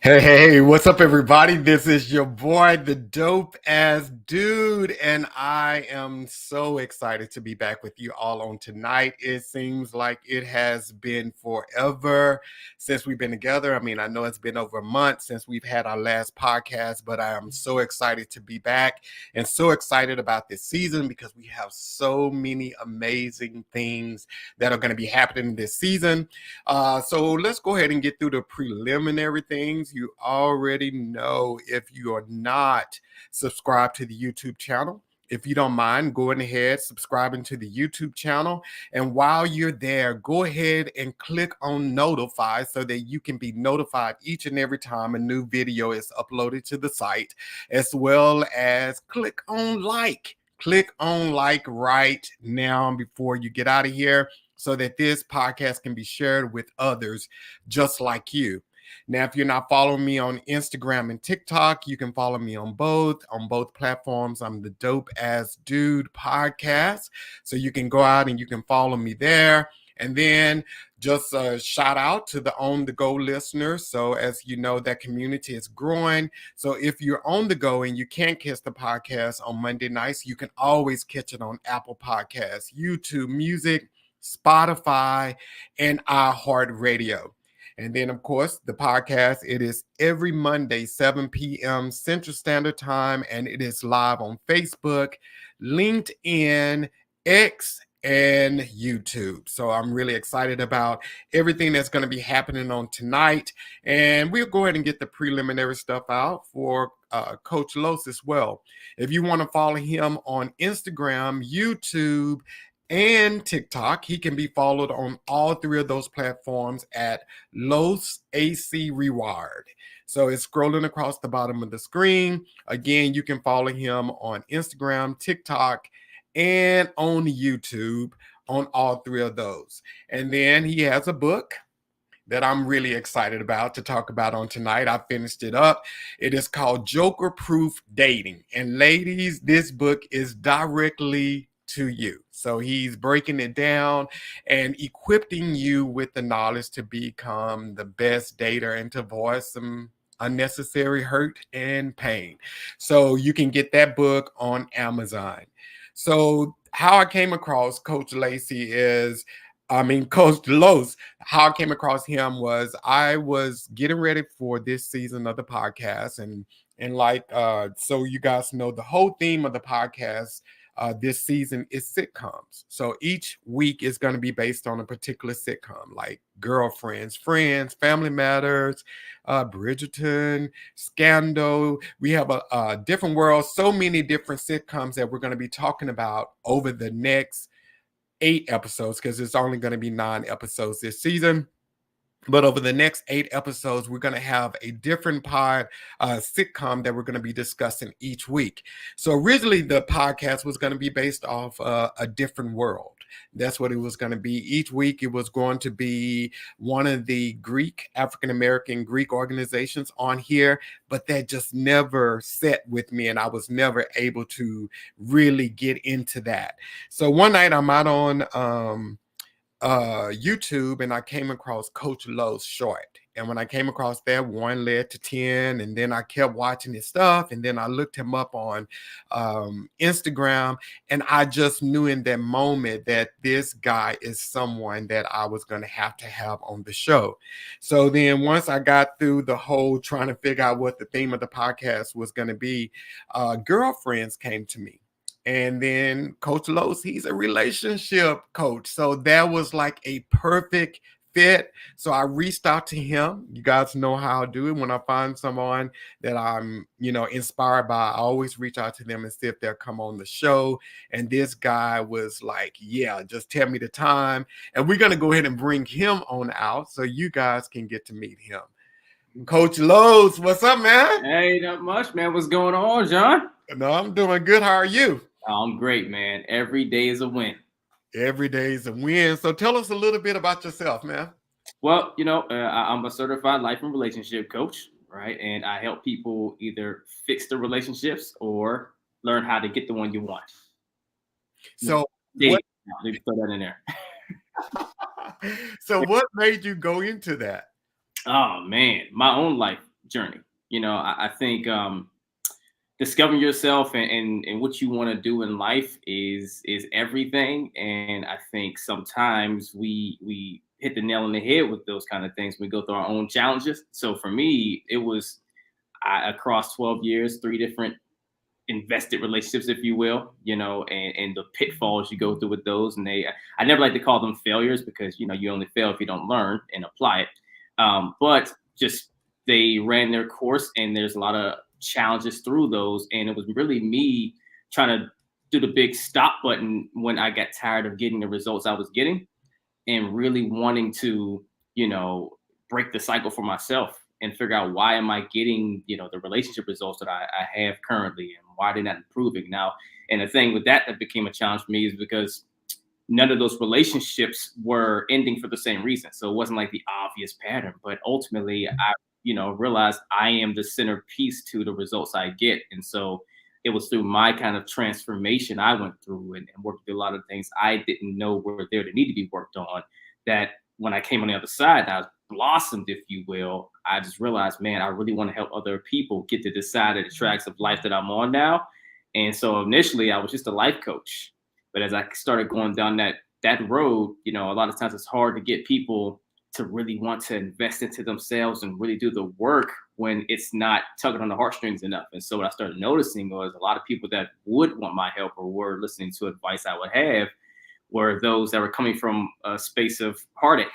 Hey, what's up, everybody? This is your boy, the dope ass dude, and I am so excited to be back with you all on tonight. It seems like it has been forever since we've been together. I mean, I know it's been over a month since we've had our last podcast, but I am so excited to be back and so excited about this season because we have so many amazing things that are going to be happening this season. So let's go ahead and get through the preliminary things. You already know, if you are not subscribed to the YouTube channel, if you don't mind going ahead, subscribing to the YouTube channel. And while you're there, go ahead and click on notify so that you can be notified each and every time a new video is uploaded to the site, as well as click on like. Click on like right now before you get out of here, so that this podcast can be shared with others just like you. Now, if you're not following me on Instagram and TikTok, you can follow me on both platforms. I'm the Dope Ass Dude podcast. So you can go out and you can follow me there. And then just a shout out to the On The Go listeners. So as you know, that community is growing. So if you're on the go and you can't catch the podcast on Monday nights, you can always catch it on Apple Podcasts, YouTube Music, Spotify, and iHeartRadio. And then, of course, the podcast, it is every Monday, 7 p.m. Central Standard Time, and it is live on Facebook, LinkedIn, X, and YouTube. So I'm really excited about everything that's going to be happening on tonight. And we'll go ahead and get the preliminary stuff out for Coach Los as well. If you want to follow him on Instagram, YouTube, and TikTok, he can be followed on all three of those platforms at Los Acie Rewired. So it's scrolling across the bottom of the screen. Again, you can follow him on Instagram, TikTok, and on YouTube on all three of those. And then he has a book that I'm really excited about to talk about on tonight. I finished it up. It is called Joker Proof Dating. And ladies, this book is directly to you. So he's breaking it down and equipping you with the knowledge to become the best dater and to avoid some unnecessary hurt and pain. So you can get that book on Amazon. So how I came across Coach Coach Los, how I came across him was I was getting ready for this season of the podcast, and so you guys know, the whole theme of the podcast this season is sitcoms. So each week is going to be based on a particular sitcom, like Girlfriends, Friends, Family Matters, Bridgerton, Scandal. We have a different world, so many different sitcoms that we're going to be talking about over the next 8 episodes, because it's only going to be 9 episodes this season. But over the next 8 episodes, we're going to have a different sitcom that we're going to be discussing each week. So originally, the podcast was going to be based off a different world. That's what it was going to be. Each week, it was going to be one of the African-American Greek organizations on here, but that just never set with me, and I was never able to really get into that. So one night, I'm out on YouTube, and I came across Coach Lowe's short. And when I came across that, one led to 10, and then I kept watching his stuff, and then I looked him up on Instagram, and I just knew in that moment that this guy is someone that I was going to have on the show. So then once I got through the whole trying to figure out what the theme of the podcast was going to be, Girlfriends came to me. And then Coach Los, he's a relationship coach. So that was like a perfect fit. So I reached out to him. You guys know how I do it. When I find someone that I'm, inspired by, I always reach out to them and see if they'll come on the show. And this guy was like, yeah, just tell me the time. And we're going to go ahead and bring him on out so you guys can get to meet him. Coach Los, what's up, man? Hey, not much, man. What's going on, John? No, I'm doing good. How are you? I'm great, man. Every day is a win. Every day is a win. So tell us a little bit about yourself, man. Well, I'm a certified life and relationship coach, right? And I help people either fix the relationships or learn how to get the one you want. So Let me throw that in there. So what made you go into that? Oh man, my own life journey. I think discovering yourself and what you want to do in life is everything. And I think sometimes we hit the nail on the head with those kind of things. We go through our own challenges. So for me, it was across 12 years, three different invested relationships, if you will, and the pitfalls you go through with those. And I never like to call them failures because, you only fail if you don't learn and apply it. But just they ran their course and there's a lot of challenges through those. And it was really me trying to do the big stop button when I got tired of getting the results I was getting and really wanting to, break the cycle for myself and figure out why am I getting, the relationship results that I have currently and why they're not improving now. And the thing with that became a challenge for me is because none of those relationships were ending for the same reason. So it wasn't like the obvious pattern, but ultimately I, realized I am the centerpiece to the results I get. And so it was through my kind of transformation I went through and worked through a lot of things I didn't know were there to need to be worked on, that when I came on the other side, I blossomed, if you will. I just realized, man, I really want to help other people get to the side of the tracks of life that I'm on now. And so initially I was just a life coach. But as I started going down that road, a lot of times it's hard to get people to really want to invest into themselves and really do the work when it's not tugging on the heartstrings enough. And so what I started noticing was a lot of people that would want my help or were listening to advice I would have were those that were coming from a space of heartache.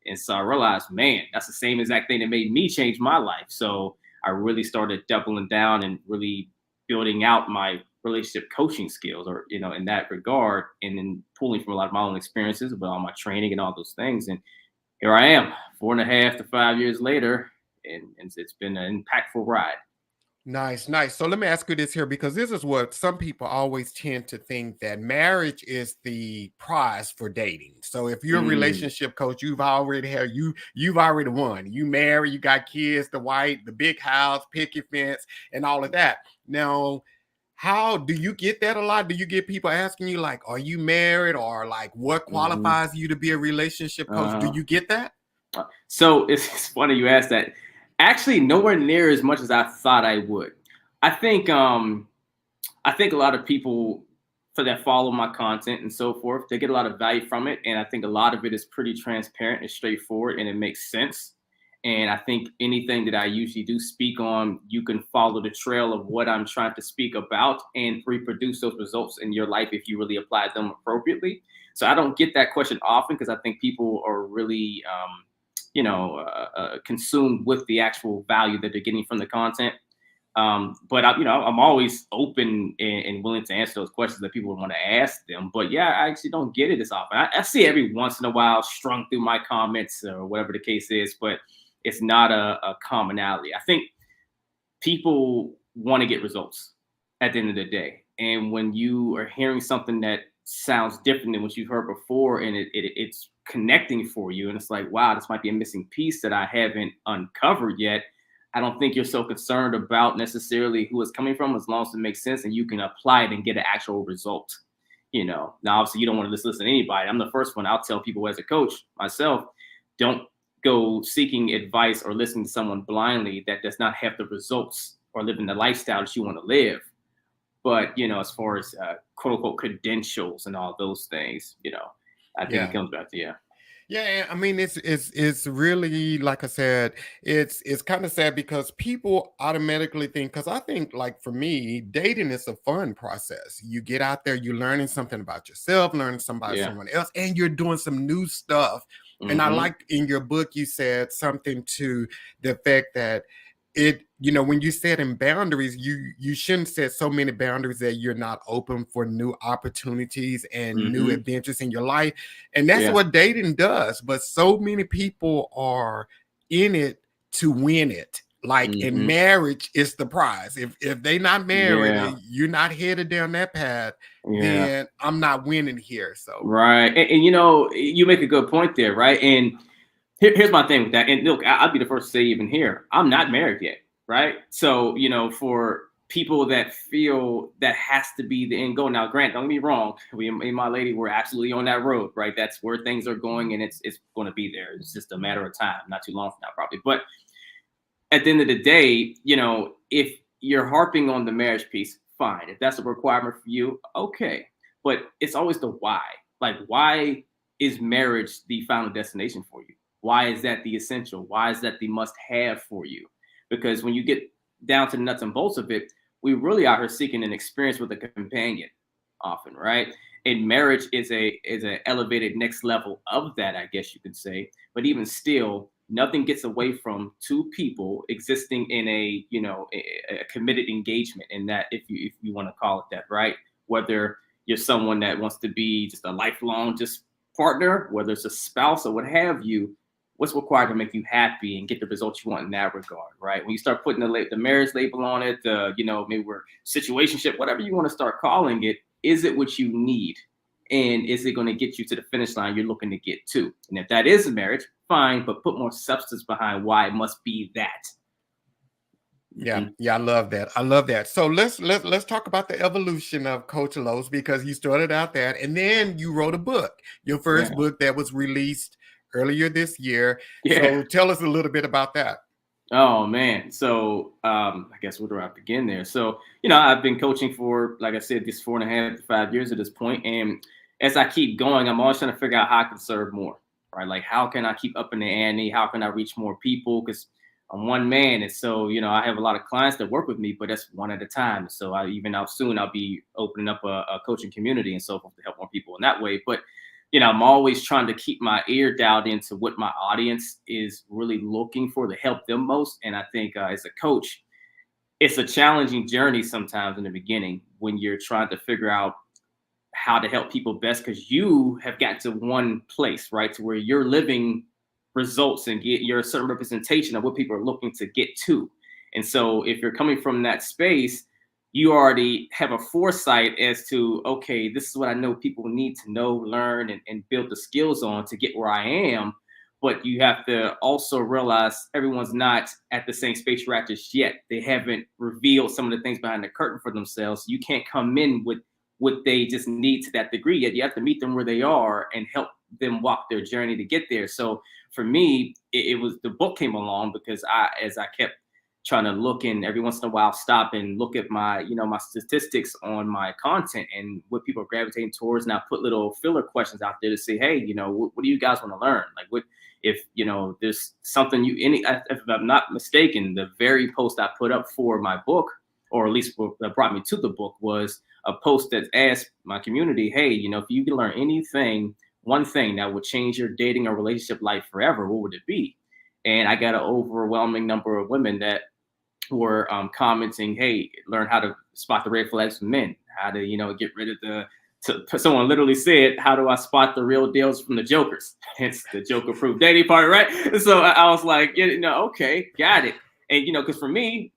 And so I realized, man, that's the same exact thing that made me change my life. So I really started doubling down and really building out my relationship coaching skills, or in that regard, and then pulling from a lot of my own experiences about all my training and all those things. And here I am 4.5 to 5 years later, and it's been an impactful ride. Nice, nice. So let me ask you this here, because this is what some people always tend to think, that marriage is the prize for dating. So if you're a Mm, relationship coach, you've already won. You married, you got kids, the big house, picket fence, and all of that. Now, how do you get that a lot? Do you get people asking you like, are you married, or like what mhm, qualifies you to be a relationship coach? Do uh-huh. you get that? So it's funny you asked that. Actually, nowhere near as much as I thought I would. I think I think a lot of people for that follow my content and so forth, they get a lot of value from it. And I think a lot of it is pretty transparent and straightforward and it makes sense. And I think anything that I usually do speak on, you can follow the trail of what I'm trying to speak about and reproduce those results in your life if you really apply them appropriately. So I don't get that question often because I think people are really, consumed with the actual value that they're getting from the content. But I'm always open and willing to answer those questions that people want to ask them. But yeah, I actually don't get it as often. I see it every once in a while strung through my comments or whatever the case is, but it's not a commonality. I think people want to get results at the end of the day. And when you are hearing something that sounds different than what you've heard before and it's connecting for you, and it's like, wow, this might be a missing piece that I haven't uncovered yet. I don't think you're so concerned about necessarily who it's coming from as long as it makes sense and you can apply it and get an actual result. Now obviously you don't want to listen to anybody. I'm the first one. I'll tell people as a coach myself, don't go seeking advice or listening to someone blindly that does not have the results or living the lifestyle that you want to live. But as far as quote unquote credentials and all those things, I think it Yeah. comes back to Yeah, I mean it's really, like I said, it's kind of sad because people automatically think, because I think, like, for me, dating is a fun process. You get out there, you're learning something about yourself, learning something about yeah. someone else, and you're doing some new stuff. And I Hmm. like in your book you said something to the effect that when you set in boundaries, you shouldn't set so many boundaries that you're not open for new opportunities and new Hmm. adventures in your life. And that's Yeah. what dating does. But so many people are in it to win it. Like in Hmm. marriage, it's the prize. If they not married Yeah. and you're not headed down that path, Yeah. then I'm not winning here. So Right. And you make a good point there, right? And here's my thing with that. And look, I'll be the first to say, even here, I'm not married yet, right? So, for people that feel that has to be the end goal. Now, Grant, don't get me wrong. Me and my lady, we're absolutely on that road, right? That's where things are going, and it's going to be there. It's just a matter of time, not too long from now, probably. But at the end of the day, if you're harping on the marriage piece, fine. If that's a requirement for you, okay. But it's always the why. Like, why is marriage the final destination for you? Why is that the essential? Why is that the must have for you? Because when you get down to the nuts and bolts of it, we really are here seeking an experience with a companion often, right? And marriage is an elevated next level of that, I guess you could say. But even still, nothing gets away from two people existing in a committed engagement, in that, if you want to call it that, right? Whether you're someone that wants to be just a lifelong just partner, whether it's a spouse or what have you, what's required to make you happy and get the results you want in that regard, right? When you start putting the marriage label on it, maybe we're situationship, whatever you want to start calling it, is it what you need? And is it going to get you to the finish line you're looking to get to? And if that is a marriage, fine, but put more substance behind why it must be that. Yeah, I love that. I love that. So let's talk about the evolution of Coach Lowe's, because you started out that, and then you wrote a book, your first book that was released earlier this year. So tell us a little bit about that. Oh man. So I guess where do I begin there? So, I've been coaching for, like I said, this 4.5 to 5 years at this point. And as I keep going, I'm always trying to figure out how I can serve more, right? Like, how can I keep up in the ante? How can I reach more people? Because I'm one man. And so, I have a lot of clients that work with me, but that's one at a time. So soon I'll be opening up a coaching community and so forth to help more people in that way. But I'm always trying to keep my ear dialed into what my audience is really looking for to help them most. And I think as a coach, it's a challenging journey sometimes in the beginning when you're trying to figure out how to help people best, because you have got to one place, right, to where you're living results and get your certain representation of what people are looking to get to. And so if you're coming from that space, you already have a foresight as to, okay, this is what I know people need to know, learn, and build the skills on to get where I am. But you have to also realize everyone's not at the same space you're at just yet. They haven't revealed some of the things behind the curtain for themselves. You can't come in with what they just need to that degree yet. You have to meet them where they are and help them walk their journey to get there. So for me, it was, the book came along because as I kept trying to look, and every once in a while stop and look at my my statistics on my content and what people are gravitating towards, and I put little filler questions out there to say, hey, what do you guys want to learn? Like, what if there's something if I'm not mistaken, the very post I put up for my book, or at least what brought me to the book, was a post that asked my community, hey, if you could learn anything, one thing that would change your dating or relationship life forever, what would it be? And I got an overwhelming number of women that were commenting, hey, learn how to spot the red flags from men, how to get rid of someone literally said, how do I spot the real deals from the jokers? Hence the joker proof dating part, right? And so I was like, okay, got it. And because for me,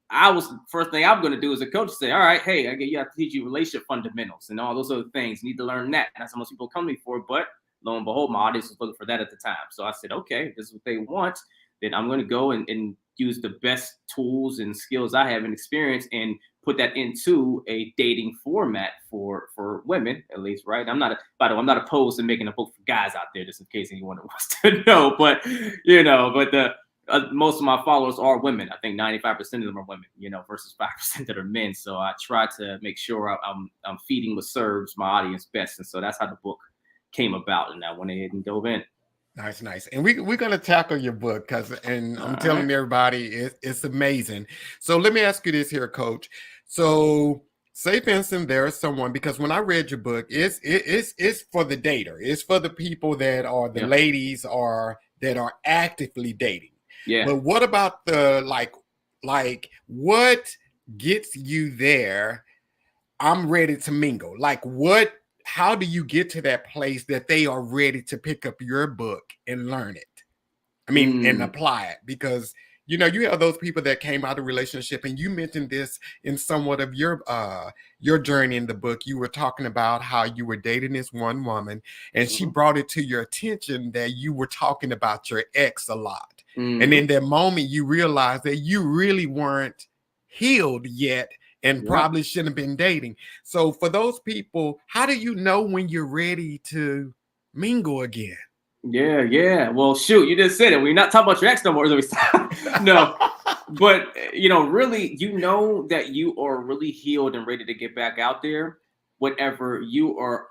first thing I'm going to do as a coach, say, all right, hey, you have to teach you relationship fundamentals and all those other things. You need to learn that. And that's what most people come to me for. But lo and behold, my audience was looking for that at the time. So I said, okay, if this is what they want, then I'm going to go and use the best tools and skills I have and experience and put that into a dating format for women, at least, right? By the way, I'm not opposed to making a book for guys out there, just in case anyone wants to know. But most of my followers are women. I think 95% of them are women, versus 5% that are men. So I try to make sure I'm feeding what serves my audience best, and so that's how the book came about. And I went ahead and dove in. Nice. And we're going to tackle your book I'm telling everybody it's amazing. So let me ask you this here, Coach. So say, for instance, there is someone, because when I read your book, it's for the dater. It's for the people that are the ladies that are actively dating. Yeah. But what about the like what gets you there? I'm ready to mingle. Like, how do you get to that place that they are ready to pick up your book and learn it? I mean, and apply it, because you have those people that came out of relationship, and you mentioned this in somewhat of your journey in the book. You were talking about how you were dating this one woman, and she brought it to your attention that you were talking about your ex a lot. And in that moment, you realized that you really weren't healed yet, and probably shouldn't have been dating. So for those people, how do you know when you're ready to mingle again? Yeah, yeah. Well, shoot, you just said it. We're not talking about your ex no more. No, but really, that you are really healed and ready to get back out there whenever you are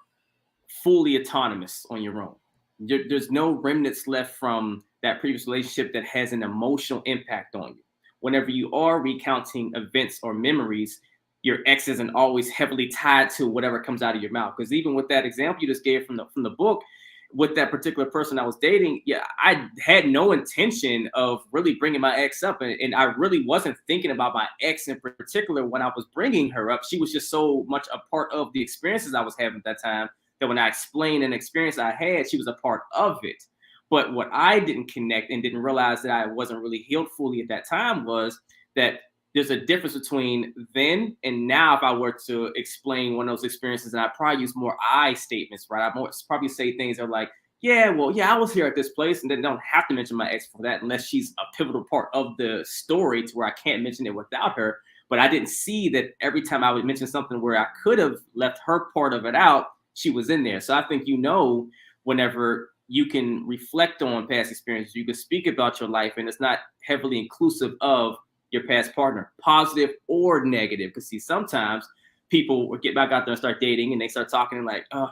fully autonomous on your own. There's no remnants left from that previous relationship that has an emotional impact on you. Whenever you are recounting events or memories, your ex isn't always heavily tied to whatever comes out of your mouth. Because even with that example you just gave from the book, with that particular person I was dating, yeah, I had no intention of really bringing my ex up, and I really wasn't thinking about my ex in particular when I was bringing her up. She was just so much a part of the experiences I was having at that time that when I explained an experience I had, she was a part of it. But what I didn't connect and didn't realize that I wasn't really healed fully at that time was that there's a difference between then and now. If I were to explain one of those experiences, and I probably use more I statements, right? I probably say things that are like, yeah, well, yeah, I was here at this place, and then don't have to mention my ex for that unless she's a pivotal part of the story to where I can't mention it without her. But I didn't see that every time I would mention something where I could have left her part of it out, she was in there. So I think whenever you can reflect on past experiences, you can speak about your life, and it's not heavily inclusive of your past partner, positive or negative. Because see, sometimes people will get back out there and start dating, and they start talking like, oh,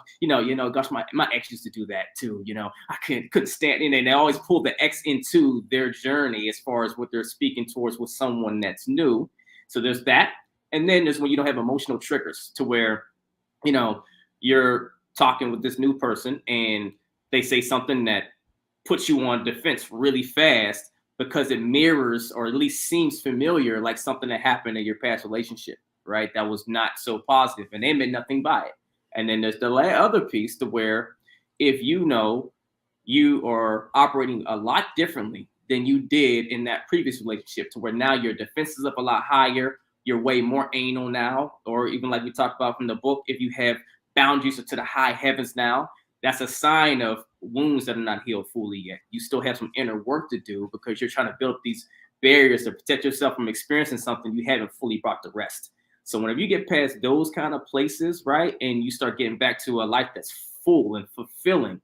gosh, my ex used to do that too. I couldn't stand it. And they always pull the ex into their journey as far as what they're speaking towards with someone that's new. So there's that. And then there's when you don't have emotional triggers to where, you're talking with this new person and they say something that puts you on defense really fast because it mirrors or at least seems familiar, like something that happened in your past relationship, right? That was not so positive and they meant nothing by it. And then there's the other piece to where if you are operating a lot differently than you did in that previous relationship, to where now your defense is up a lot higher, you're way more anal now, or even like we talked about from the book, if you have boundaries to the high heavens now, that's a sign of wounds that are not healed fully yet. You still have some inner work to do because you're trying to build up these barriers to protect yourself from experiencing something you haven't fully brought to rest. So whenever you get past those kind of places, right, and you start getting back to a life that's full and fulfilling,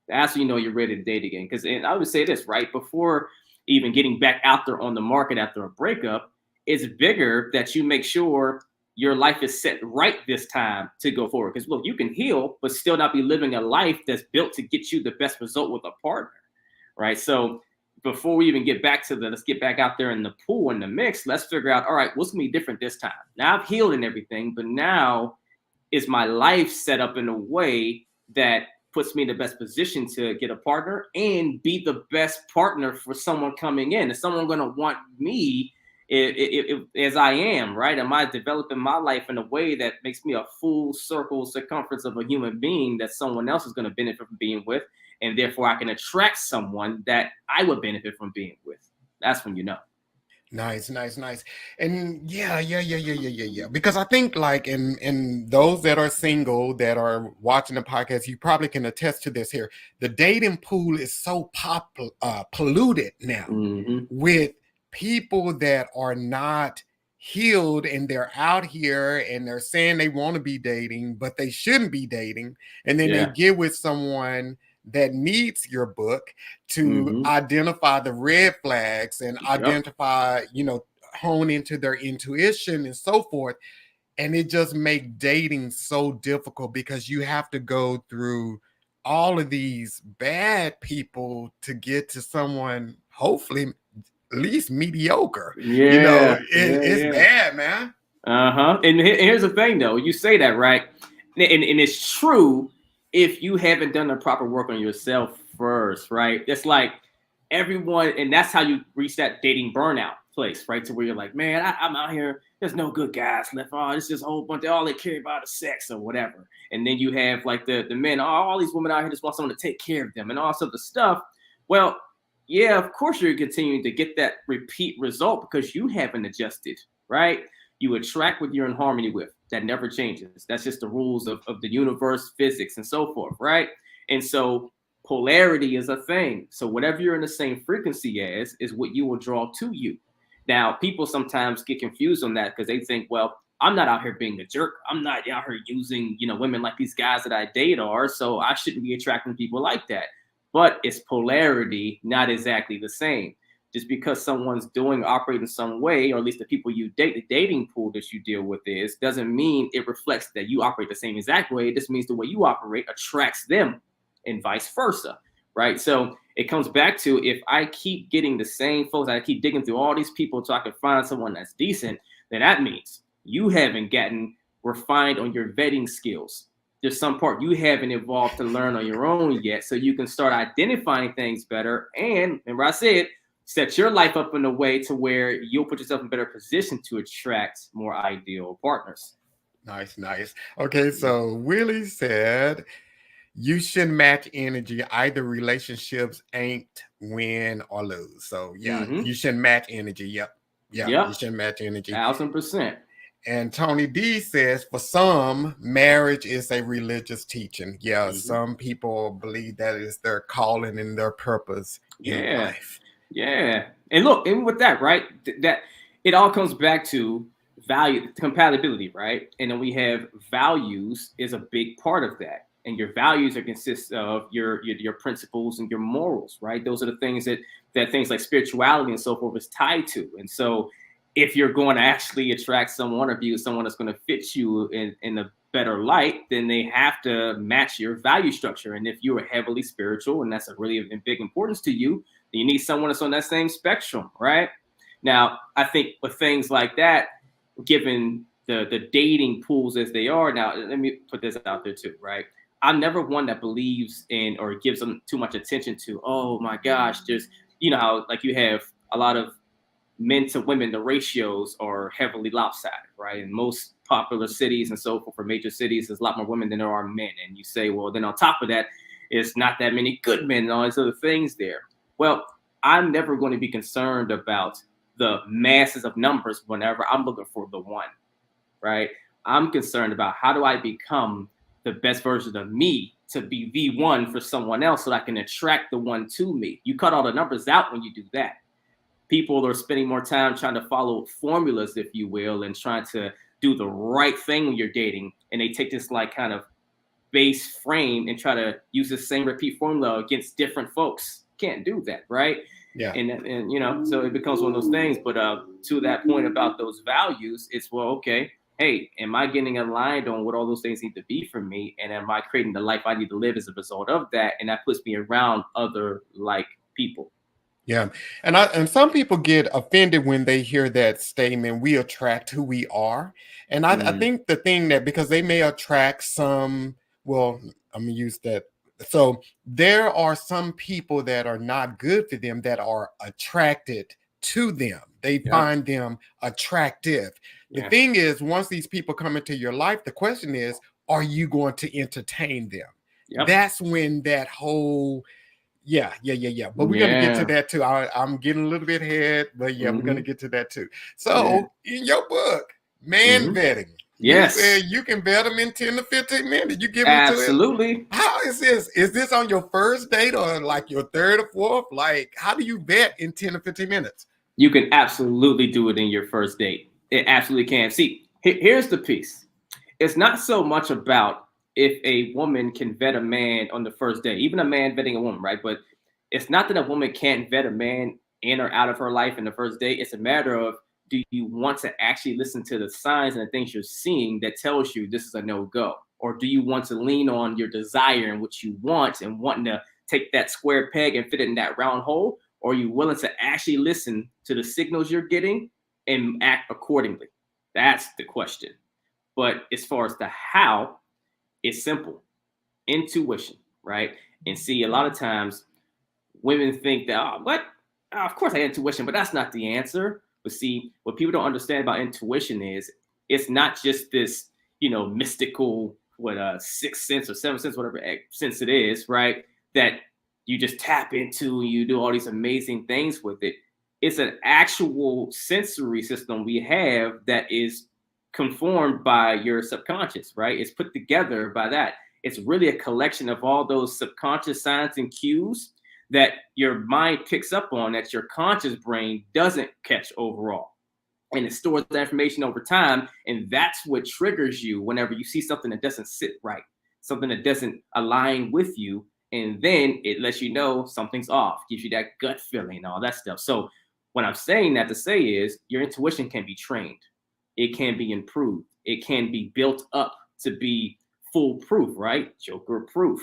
that's when you're ready to date again. Because I would say this, right, before even getting back out there on the market after a breakup, it's bigger that you make sure your life is set right this time to go forward. Because look, you can heal, but still not be living a life that's built to get you the best result with a partner, right? So before we even get back to let's get back out there in the pool in the mix, let's figure out, all right, what's gonna be different this time? Now I've healed and everything, but now is my life set up in a way that puts me in the best position to get a partner and be the best partner for someone coming in? Is someone going to want me as I am, right? Am I developing my life in a way that makes me a full circle circumference of a human being that someone else is going to benefit from being with? And therefore I can attract someone that I would benefit from being with. That's when you know. Nice, nice, nice. And yeah. Because I think like in those that are single that are watching the podcast, you probably can attest to this here. The dating pool is so polluted now Mm-hmm. with people that are not healed and they're out here and they're saying they want to be dating, but they shouldn't be dating. And then they Yeah. get with someone that needs your book to Mm-hmm. identify the red flags and Yep. identify, hone into their intuition and so forth. And it just make dating so difficult because you have to go through all of these bad people to get to someone, hopefully at least mediocre. Yeah. Yeah. It's Yeah. bad, man. Uh-huh. And here's the thing though, you say that, right? And it's true if you haven't done the proper work on yourself first, right? It's like everyone, and that's how you reach that dating burnout place, right? To where you're like, man, I'm out here, there's no good guys left. Oh, it's just a whole bunch, all they care about is sex or whatever. And then you have like the men, oh, all these women out here just want someone to take care of them and all sorts of stuff. Well, yeah, of course you're continuing to get that repeat result because you haven't adjusted, right? You attract what you're in harmony with. That never changes. That's just the rules of the universe, physics, and so forth, right? And so polarity is a thing. So whatever you're in the same frequency as is what you will draw to you. Now, people sometimes get confused on that because they think, well, I'm not out here being a jerk. I'm not out here using, women like these guys that I date are. So I shouldn't be attracting people like that. but it's polarity, not exactly the same. Just because someone's doing operating some way, or at least the people you date, the dating pool that you deal with is, doesn't mean it reflects that you operate the same exact way. It just means the way you operate attracts them and vice versa, right? So it comes back to, if I keep getting the same folks, I keep digging through all these people so I can find someone that's decent, then that means you haven't gotten refined on your vetting skills. There's some part you haven't evolved to learn on your own yet, so you can start identifying things better. And remember, I said, set your life up in a way to where you'll put yourself in a better position to attract more ideal partners. Nice, nice. Okay, so Willie said you should match energy. Either relationships ain't win or lose. So yeah, Mm-hmm. you should match energy. Yep. Yeah, you Yep. should match energy. 1000%. And Tony D says, for some, marriage is a religious teaching. Yeah, Mm-hmm. some people believe that is their calling and their purpose in Yeah. life. Yeah. And look, and with that, right, that it all comes back to value, compatibility, right? And then we have values is a big part of that. And your values are consist of your principles and your morals, right? Those are the things that things like spirituality and so forth is tied to. And so if you're going to actually attract someone or be with someone that's going to fit you in a better light, then they have to match your value structure. And if you are heavily spiritual and that's a really big importance to you, you need someone that's on that same spectrum, right? Now, I think with things like that, given the dating pools as they are now, let me put this out there too, right? I'm never one that believes in or gives them too much attention to, oh my gosh, just, you know, how like you have a lot of men to women, the ratios are heavily lopsided, right? In most popular cities and so forth, for major cities, there's a lot more women than there are men. And you say, well, then on top of that, it's not that many good men and all these other things there. Well, I'm never going to be concerned about the masses of numbers whenever I'm looking for the one, right? I'm concerned about how do I become the best version of me to be the one for someone else so that I can attract the one to me. You cut all the numbers out when you do that. People are spending more time trying to follow formulas, if you will, and trying to do the right thing when you're dating. And they take this like kind of base frame and try to use the same repeat formula against different folks. Can't do that, right? Yeah. And you know, so it becomes one of those things. But to that point about those values, it's, well, okay, hey, am I getting aligned on what all those things need to be for me? And am I creating the life I need to live as a result of that? And that puts me around other like people. Yeah. And some people get offended when they hear that statement, we attract who we are. And I Mm, think the thing that, because they may attract some, well, I'm gonna use that. So there are some people that are not good for them that are attracted to them. They yep. find them attractive. The Yeah. thing is, once these people come into your life, the question is, are you going to entertain them? Yep. That's when that whole, yeah, yeah, yeah, yeah. But we're gonna get to Yeah. that too. I'm getting a little bit ahead, but yeah, we're gonna Hmm. get to that too. Yeah. So in your book, man Hmm. vetting, you said Yes. you can vet them in 10 to 15 minutes. You give me to it. Absolutely. How is this? Is this on your first date or like your third or fourth? Like, how do you vet in 10 to 15 minutes? You can absolutely do it in your first date. It absolutely can. See, here's the piece. It's not so much about if a woman can vet a man on the first date, even a man vetting a woman, right? But it's not that a woman can't vet a man in or out of her life in the first date. It's a matter of, do you want to actually listen to the signs and the things you're seeing that tells you this is a no-go? Or do you want to lean on your desire and what you want and wanting to take that square peg and fit it in that round hole? Or are you willing to actually listen to the signals you're getting and act accordingly? That's the question. But as far as the how, it's simple. Intuition, right? And see, a lot of times women think that, oh, what? Of course I had intuition, but that's not the answer. But see, what people don't understand about intuition is it's not just this, mystical, what sixth sense or seventh sense, whatever sense it is, right? That you just tap into and you do all these amazing things with it. It's an actual sensory system we have that is conformed by your subconscious, right? It's put together by that. It's really a collection of all those subconscious signs and cues that your mind picks up on that your conscious brain doesn't catch overall. And it stores that information over time. And that's what triggers you whenever you see something that doesn't sit right, something that doesn't align with you. And then it lets you know something's off, gives you that gut feeling and all that stuff. So what I'm saying that to say is your intuition can be trained. It can be improved. It can be built up to be foolproof, right? Joker proof.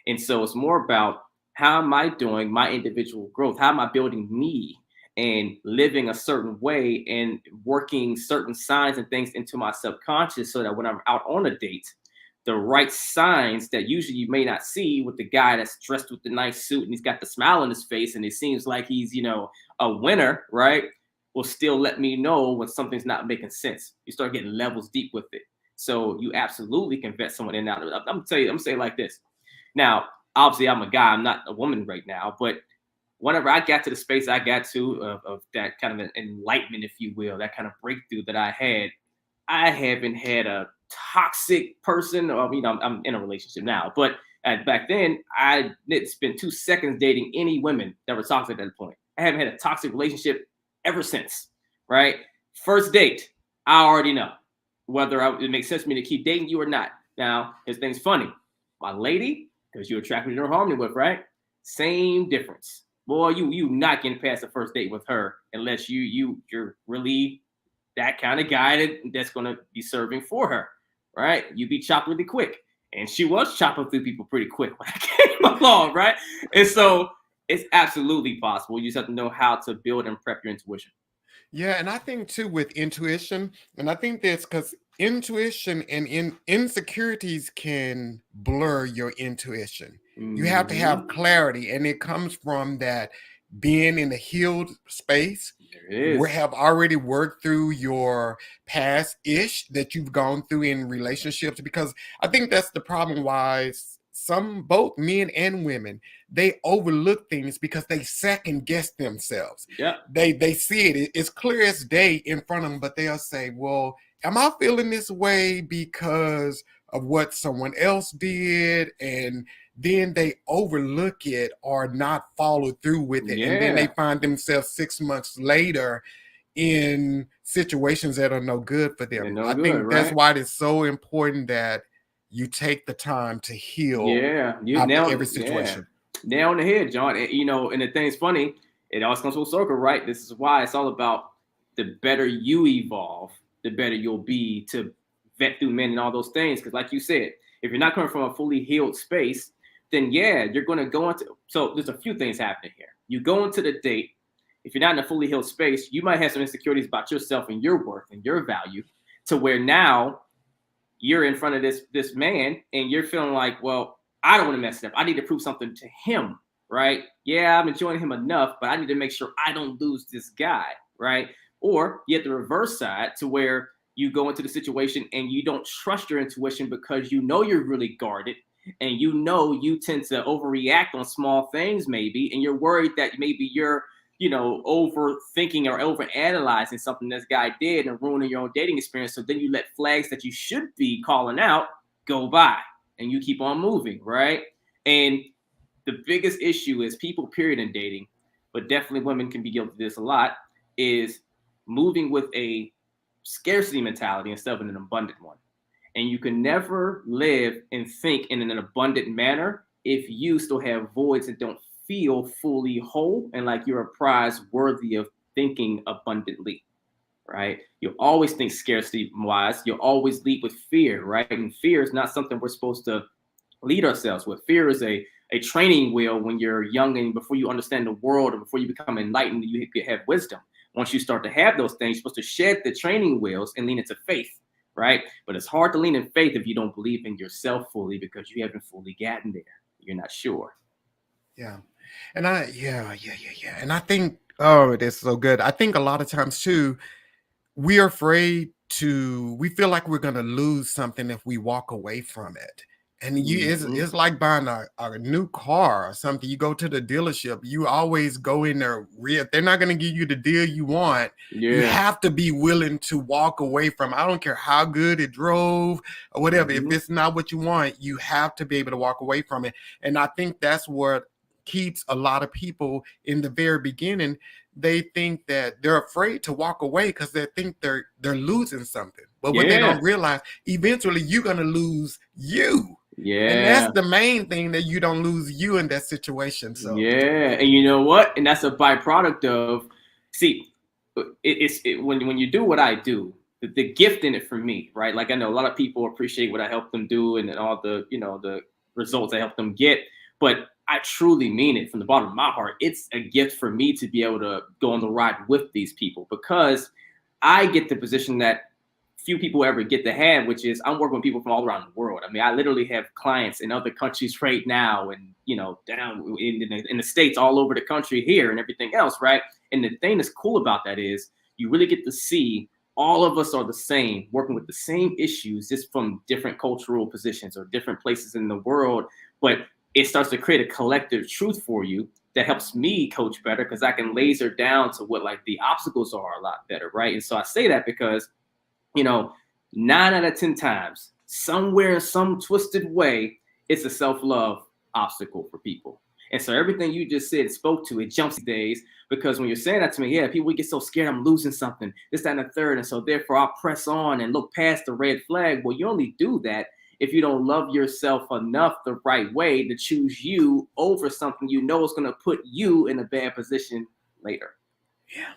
And so it's more about how am I doing my individual growth? How am I building me and living a certain way and working certain signs and things into my subconscious so that when I'm out on a date, the right signs that usually you may not see with the guy that's dressed with the nice suit and he's got the smile on his face and it seems like he's, a winner, right? Will still let me know when something's not making sense. You start getting levels deep with it. So you absolutely can vet someone in and out of it. I'm gonna tell you, I'm saying like this. Now, obviously, I'm a guy, I'm not a woman right now, but whenever I got to the space I got to of that kind of an enlightenment, if you will, that kind of breakthrough that I haven't had a toxic person. Or, I'm in a relationship now, but back then, I didn't spend 2 seconds dating any women that were toxic at that point. I haven't had a toxic relationship ever since, right? First date, I already know whether it makes sense for me to keep dating you or not. Now, this thing's funny. My lady, because you attract me to her harmony with, right? Same difference. Boy, you not getting past the first date with her unless you're really that kind of guy that's gonna be serving for her, right? You be chopped really quick. And she was chopping through people pretty quick when I came along, right? And so it's absolutely possible. You just have to know how to build and prep your intuition. Yeah, and I think too with intuition, and I think that's because intuition and insecurities can blur your intuition. You have to have Hmm. clarity, and it comes from that being in a healed space. There it We is. have already worked through your past ish that you've gone through in relationships, because I think that's the problem why some both men and women, they overlook things because they second guess themselves. Yeah. They see it, it's clear as day in front of them, but they'll say, well, am I feeling this way because of what someone else did? And then they overlook it or not follow through with it, and then they Yeah. find themselves 6 months later in situations that are no good for They're them. no I good, think that's right? why it's so important that you take the time to heal Yeah. You after now, every yeah. situation. Nail on the head, John. And the thing is funny, it always comes full circle, right? This is why it's all about the better you evolve, the better you'll be to vet through men and all those things. Because, like you said, if you're not coming from a fully healed space, then yeah, you're going to go into. So there's a few things happening here. You go into the date. If you're not in a fully healed space, you might have some insecurities about yourself and your worth and your value, to where now you're in front of this man and you're feeling like, well, I don't want to mess it up. I need to prove something to him, right? Yeah, I'm enjoying him enough, but I need to make sure I don't lose this guy, right? Or you have the reverse side to where you go into the situation and you don't trust your intuition because you know you're really guarded and you know you tend to overreact on small things maybe, and you're worried that maybe you're overthinking or overanalyzing something this guy did and ruining your own dating experience. So then you let flags that you should be calling out go by and you keep on moving, right? And the biggest issue is people, period, in dating, but definitely women can be guilty of this a lot, is moving with a scarcity mentality instead of an abundant one. And you can never live and think in an abundant manner if you still have voids and don't feel fully whole and like you're a prize worthy of thinking abundantly, right? You always think scarcity wise. You always lead with fear, right? And fear is not something we're supposed to lead ourselves with. Fear is a training wheel when you're young and before you understand the world or before you become enlightened, you have wisdom. Once you start to have those things, you're supposed to shed the training wheels and lean into faith, right? But it's hard to lean in faith if you don't believe in yourself fully because you haven't fully gotten there. You're not sure. Yeah. And yeah. And I think, oh, that's so good. I think a lot of times too, we're afraid we feel like we're going to lose something if we walk away from it. And Hmm. it's like buying a new car or something. You go to the dealership, you always go in there if they're not going to give you the deal you want, you Yeah. have to be willing to walk away from it. I don't care how good it drove or whatever. If Hmm. it's not what you want, you have to be able to walk away from it. And I think that's what keeps a lot of people in the very beginning. They think that they're afraid to walk away because they think they're losing something. But what they Yeah. don't realize, eventually you're gonna lose you. And that's Yeah. the main thing, that you don't lose you in that situation. So Yeah, and you know what? And that's a byproduct of, see, when you do what I do, the gift in it for me, right? Like I know a lot of people appreciate what I help them do and all the the results I help them get, but I truly mean it from the bottom of my heart. It's a gift for me to be able to go on the ride with these people because I get the position that few people ever get to have, which is I'm working with people from all around the world. I mean, I literally have clients in other countries right now, and down in the states, all over the country here, and everything else, right? And the thing that's cool about that is you really get to see all of us are the same, working with the same issues, just from different cultural positions or different places in the world. But it starts to create a collective truth for you that helps me coach better because I can laser down to what like the obstacles are a lot better, right? And so I say that because you know, 9 out of 10 times, somewhere in some twisted way, it's a self-love obstacle for people. And so everything you just said spoke to it jumps these days because when you're saying that to me, yeah, people get so scared I'm losing something, this, that, and the third. And so therefore I'll press on and look past the red flag. Well, you only do that if you don't love yourself enough the right way to choose you over something you know is going to put you in a bad position later. yeah,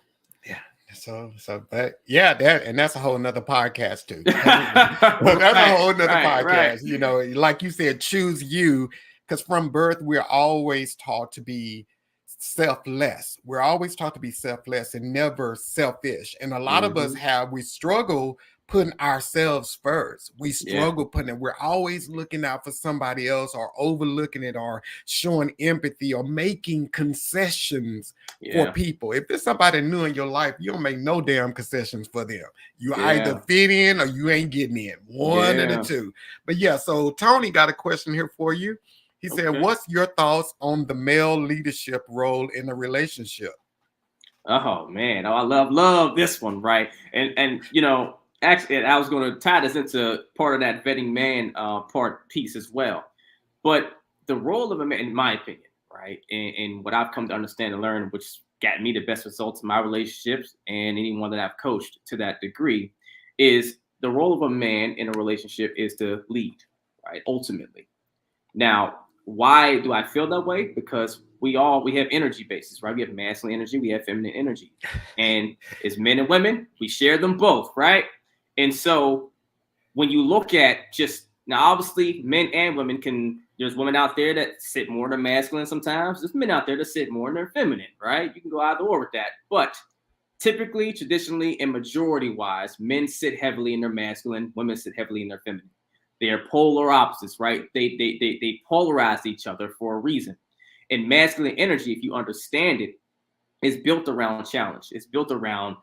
yeah. So that, yeah, that, and that's a whole nother podcast too. That's a Right, whole nother right. podcast. Like you said, choose you, because from birth we're always taught to be selfless. We're always taught to be selfless and never selfish. And a lot of us Hmm. we struggle putting ourselves first. We Yeah, struggle putting it. We're always looking out for somebody else, or overlooking it, or showing empathy, or making concessions for yeah, people. If there's somebody new in your life, you don't make no damn concessions for them. You either yeah, fit in or you ain't getting in. One of the yeah. two. But yeah, so Tony got a question here for you. He said, Okay. what's your thoughts on the male leadership role in a relationship? Oh man, oh I love this one, right? And actually, I was going to tie this into part of that vetting man part piece as well. But the role of a man, in my opinion, right, and what I've come to understand and learn, which got me the best results in my relationships and anyone that I've coached to that degree, is the role of a man in a relationship is to lead, right? Ultimately. Now, why do I feel that way? Because we have energy bases, right? We have masculine energy, we have feminine energy. And as men and women, we share them both, right? And so when you look at just now, obviously, men and women there's women out there that sit more in their masculine sometimes. There's men out there that sit more in their feminine, right? You can go either or with that. But typically, traditionally, and majority wise, men sit heavily in their masculine, women sit heavily in their feminine. They are polar opposites, right? They polarize each other for a reason. And masculine energy, if you understand it, is built around challenge. It's built around,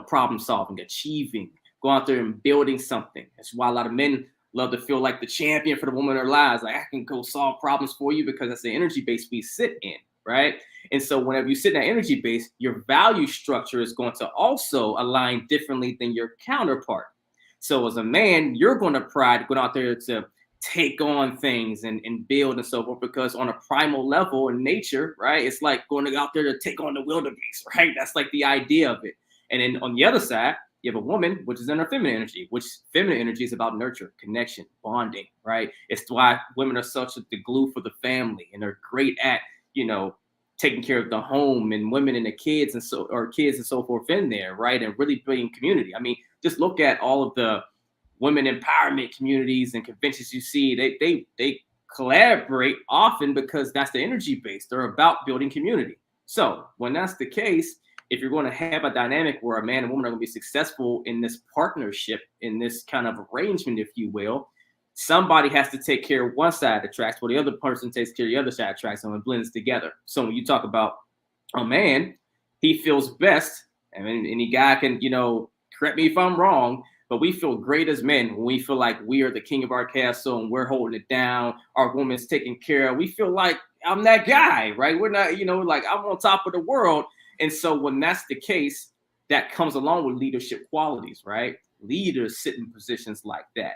problem solving, achieving, go out there and building something. That's why a lot of men love to feel like the champion for the woman in their lives. Like I can go solve problems for you because that's the energy base we sit in, right? And so whenever you sit in that energy base, your value structure is going to also align differently than your counterpart. So as a man, you're going to pride going out there to take on things and build and so forth because on a primal level in nature, right, it's like going out there to take on the wildebeest, right? That's like the idea of it. And then on the other side, you have a woman, which is in her feminine energy, which feminine energy is about nurture, connection, bonding, right? It's why women are such the glue for the family and they're great at, you know, taking care of the home and women and the kids and so forth in there, right? And really building community. I mean, just look at all of the women empowerment communities and conventions you see. They collaborate often because that's the energy base. They're about building community. So when that's the case, if you're going to have a dynamic where a man and woman are going to be successful in this partnership, in this kind of arrangement, if you will, somebody has to take care of one side of the tracks while the other person takes care of the other side of the tracks and it blends together. So when you talk about a man, he feels best. I mean, any guy can, correct me if I'm wrong, but we feel great as men when we feel like we are the king of our castle and we're holding it down. Our woman's taken care of. We feel like I'm that guy, right? We're not, like I'm on top of the world. And so when that's the case, that comes along with leadership qualities, right? Leaders sit in positions like that.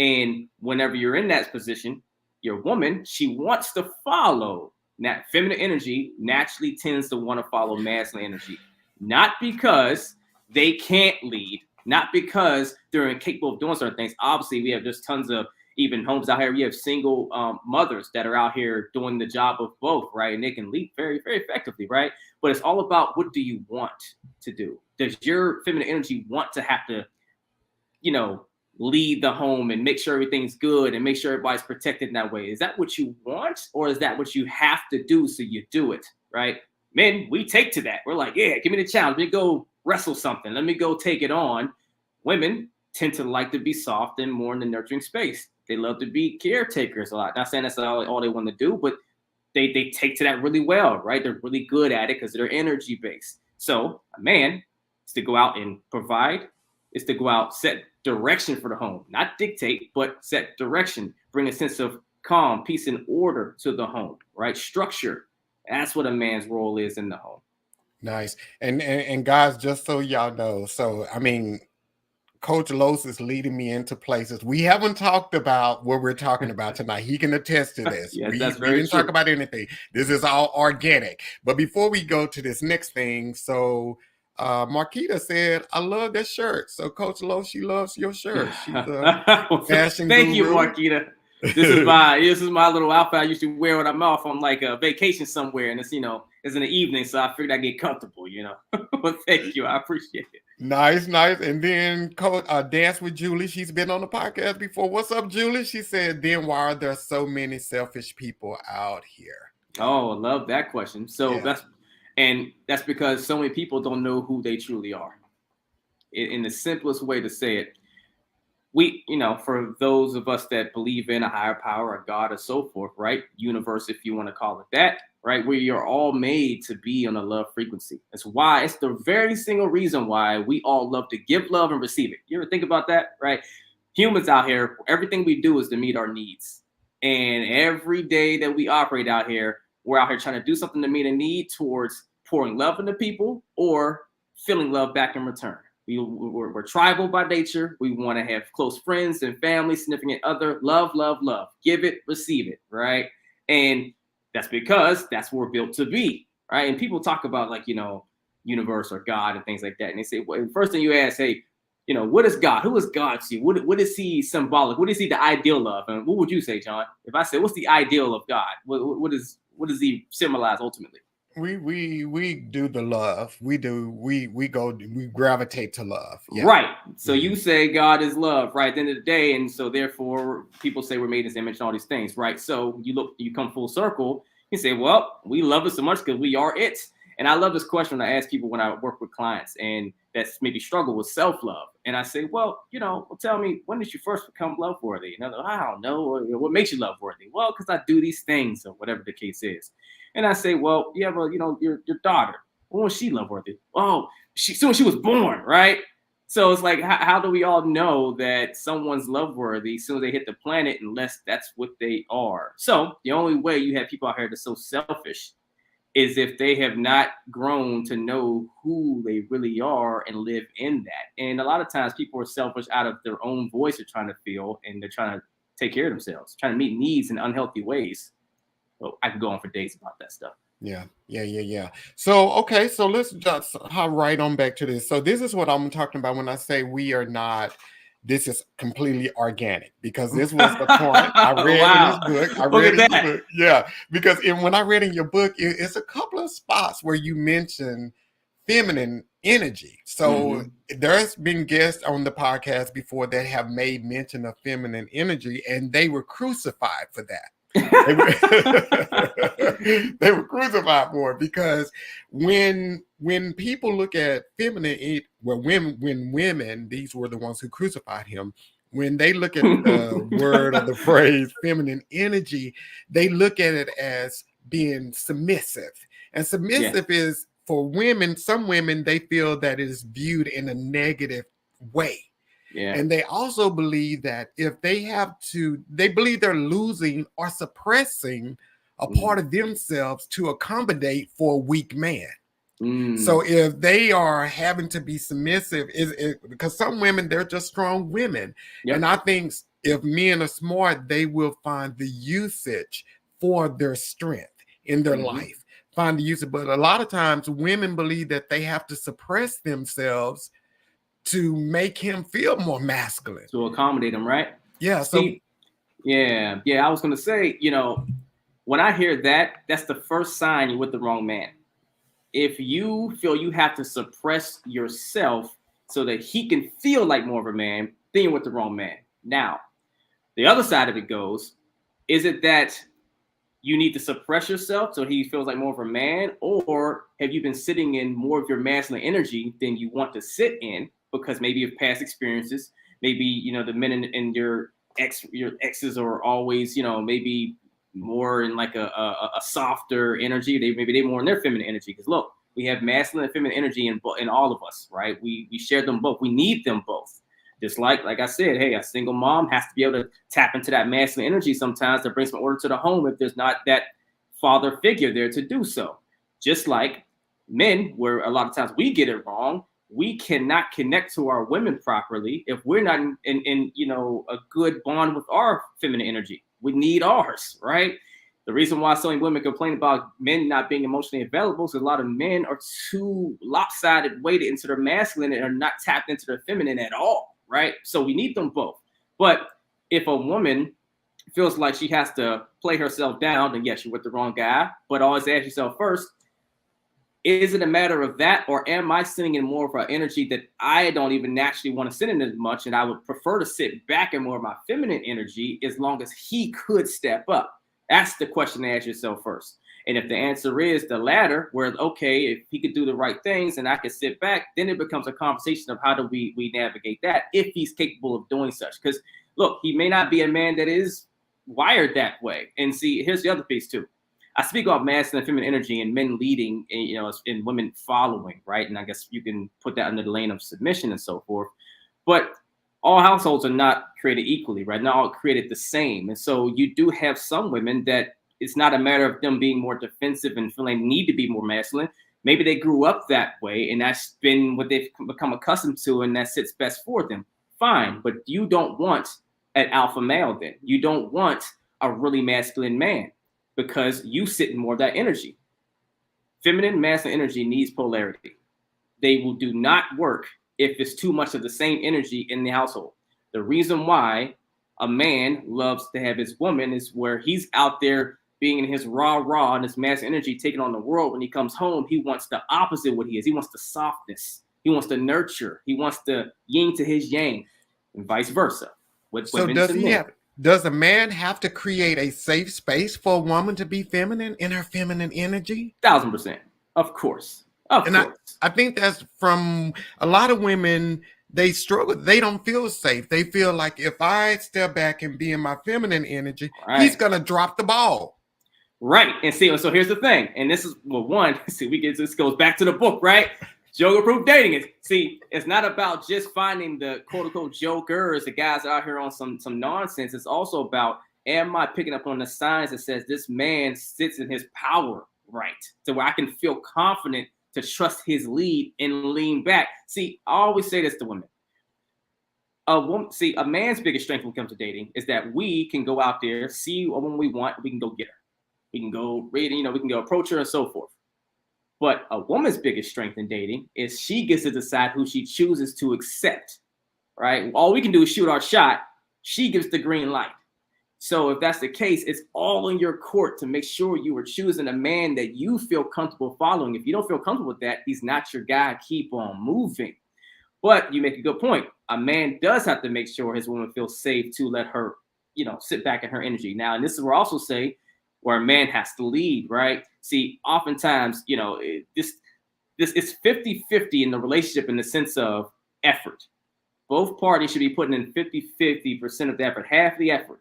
And whenever you're in that position, your woman, she wants to follow. That feminine energy naturally tends to want to follow masculine energy, not because they can't lead, not because they're incapable of doing certain things. Obviously, we have just tons of even homes out here. You have single mothers that are out here doing the job of both, right? And they can lead very, very effectively, right? But it's all about, what do you want to do? Does your feminine energy want to have to, you know, lead the home and make sure everything's good and make sure everybody's protected in that way? Is that what you want, or is that what you have to do, so you do it, right? Men, we take to that. We're like, yeah, give me the challenge. Let me go wrestle something. Let me go take it on. Women tend to like to be soft and more in the nurturing space. They love to be caretakers a lot. Not saying that's all they want to do, but they take to that really well, right? They're really good at it because they're energy based. So a man is to go out and provide, is to go out, set direction for the home, not dictate, but set direction, bring a sense of calm, peace, and order to the home, right? Structure. That's what a man's role is in the home. Nice. And guys, just so y'all know, so I mean, Coach Los is leading me into places we haven't talked about what we're talking about tonight. He can attest to this. Yes, we that's very didn't true. talk about anything. This is all organic. But before we go to this next thing, so Marquita said, I love that shirt. So Coach Los, she loves your shirt. She's a fashion Thank you, guru. Marquita. This is my little outfit I used to wear when I'm off on like a vacation somewhere, and it's, you know, it's in the evening, so I figured I'd get comfortable, you know. But thank you, I appreciate it. Nice. And then Coach Dance with Julie. She's been on the podcast before. What's up, Julie? She said, then why are there so many selfish people out here? Oh, I love that question. So yeah. that's because so many people don't know who they truly are. In the simplest way to say it, we, you know, for those of us that believe in a higher power, a God, or so forth, right? Universe, if you want to call it that, right? We are all made to be on a love frequency. That's why, it's the very single reason why we all love to give love and receive it. You ever think about that, right? Humans out here, everything we do is to meet our needs. And every day that we operate out here, we're out here trying to do something to meet a need towards pouring love into people or feeling love back in return. We're tribal by nature. We want to have close friends and family, significant other. Love, love, love. Give it, receive it, right? And that's because that's what we're built to be, right? And people talk about, like, you know, universe or God and things like that. And they say, well, first thing you ask, hey, you know, what is God? Who is God to you? What is he symbolic? What is he the ideal of? And what would you say, John? If I say, what's the ideal of God? What does he symbolize ultimately? We do the love. We gravitate to love. Yeah. Right. So you say God is love, right? At the end of the day, and so therefore people say we're made in his image and all these things, right? So you come full circle. You say, well, we love it so much because we are it. And I love this question I ask people when I work with clients and that's maybe struggle with self-love. And I say, well, you know, tell me, when did you first become love worthy? And they're like, I don't know. What makes you love worthy? Well, because I do these things, or whatever the case is. And I say, well, you have your daughter. When was she love worthy? Oh, soon as she was born, right? So it's like, how do we all know that someone's love worthy as soon as they hit the planet, unless that's what they are? So the only way you have people out here that's so selfish is if they have not grown to know who they really are and live in that. And a lot of times people are selfish out of their own voice they're trying to feel, and they're trying to take care of themselves, trying to meet needs in unhealthy ways. Well, I could go on for days about that stuff. Yeah. So, okay, so let's just hop right on back to this. So this is what I'm talking about when I say we are not, this is completely organic, because this was the point I read in this book. Book. Yeah, because when I read in your book, it's a couple of spots where you mention feminine energy. So there's been guests on the podcast before that have made mention of feminine energy, and they were crucified for that. They were crucified for it, because when people look at feminine, when women, these were the ones who crucified him, when they look at the word or the phrase feminine energy, they look at it as being submissive. And submissive is, for women, some women, they feel that it is viewed in a negative way. Yeah. And they also believe that if they believe they're losing or suppressing a part of themselves to accommodate for a weak man. So if they are having to be submissive, because some women, they're just strong women. Yep. And I think if men are smart, they will find the usage for their strength in their life. Find the usage. But a lot of times women believe that they have to suppress themselves to make him feel more masculine, to accommodate him, right? Yeah. So Yeah, yeah. I was gonna say, when I hear that, that's the first sign you're with the wrong man. If you feel you have to suppress yourself so that he can feel like more of a man, then you're with the wrong man. Now, the other side of it goes, is it that you need to suppress yourself so he feels like more of a man, or have you been sitting in more of your masculine energy than you want to sit in because maybe of past experiences, maybe the men in your exes are always maybe more in like a softer energy. Maybe they more in their feminine energy, because look, we have masculine and feminine energy in all of us, right? We share them both. We need them both. Just like I said, hey, a single mom has to be able to tap into that masculine energy sometimes to bring some order to the home if there's not that father figure there to do so. Just like men, where a lot of times we get it wrong, we cannot connect to our women properly if we're not in a good bond with our feminine energy. We need ours, right? The reason why so many women complain about men not being emotionally available is a lot of men are too lopsided, weighted into their masculine and are not tapped into their feminine at all, right? So we need them both. But if a woman feels like she has to play herself down, then yes, you're with the wrong guy. But always ask yourself first, is it a matter of that, or am I sitting in more of an energy that I don't even naturally want to sit in as much, and I would prefer to sit back in more of my feminine energy as long as he could step up? That's the question to ask yourself first. And if the answer is the latter, where okay, if he could do the right things and I could sit back, then it becomes a conversation of how do we navigate that if he's capable of doing such. Because look, he may not be a man that is wired that way. And see, here's the other piece too. I speak about masculine and feminine energy and men leading, and women following, right? And I guess you can put that under the lane of submission and so forth. But all households are not created equally, right? Not all created the same. And so you do have some women that it's not a matter of them being more defensive and feeling they need to be more masculine. Maybe they grew up that way and that's been what they've become accustomed to and that sits best for them. Fine. But you don't want an alpha male then. You don't want a really masculine man because you sit in more of that energy. Feminine, masculine energy needs polarity. They will do not work if it's too much of the same energy in the household. The reason why a man loves to have his woman is where he's out there being in his raw and his masculine energy taking on the world. When he comes home, he wants the opposite of what he is. He wants the softness. He wants the nurture. He wants the yin to his yang, and vice versa with So women to men. does a man have to create a safe space for a woman to be feminine in her feminine energy? 1000%. Of course. Of And course. I think that's from a lot of women, they struggle. They don't feel safe. They feel like if I step back and be in my feminine energy, he's Right. going to drop the ball. Right. And see, so here's the thing. And this is one, see, this goes back to the book, right? Joker proof dating is it's not about just finding the quote unquote jokers, the guys out here on some nonsense. It's also about, am I picking up on the signs that says this man sits in his power, right? So where I can feel confident to trust his lead and lean back. See, I always say this to women. A man's biggest strength when it comes to dating is that we can go out there, see a woman we want, we can go get her. We can go read, we can go approach her and so forth. But a woman's biggest strength in dating is she gets to decide who she chooses to accept, right? All we can do is shoot our shot. She gives the green light. So if that's the case, it's all in your court to make sure you are choosing a man that you feel comfortable following. If you don't feel comfortable with that, he's not your guy. Keep on moving. But you make a good point. A man does have to make sure his woman feels safe to let her, sit back in her energy. Now, and this is where I also say where a man has to lead, right? See, oftentimes, this is 50-50 in the relationship in the sense of effort. Both parties should be putting in 50-50% of the effort, half the effort.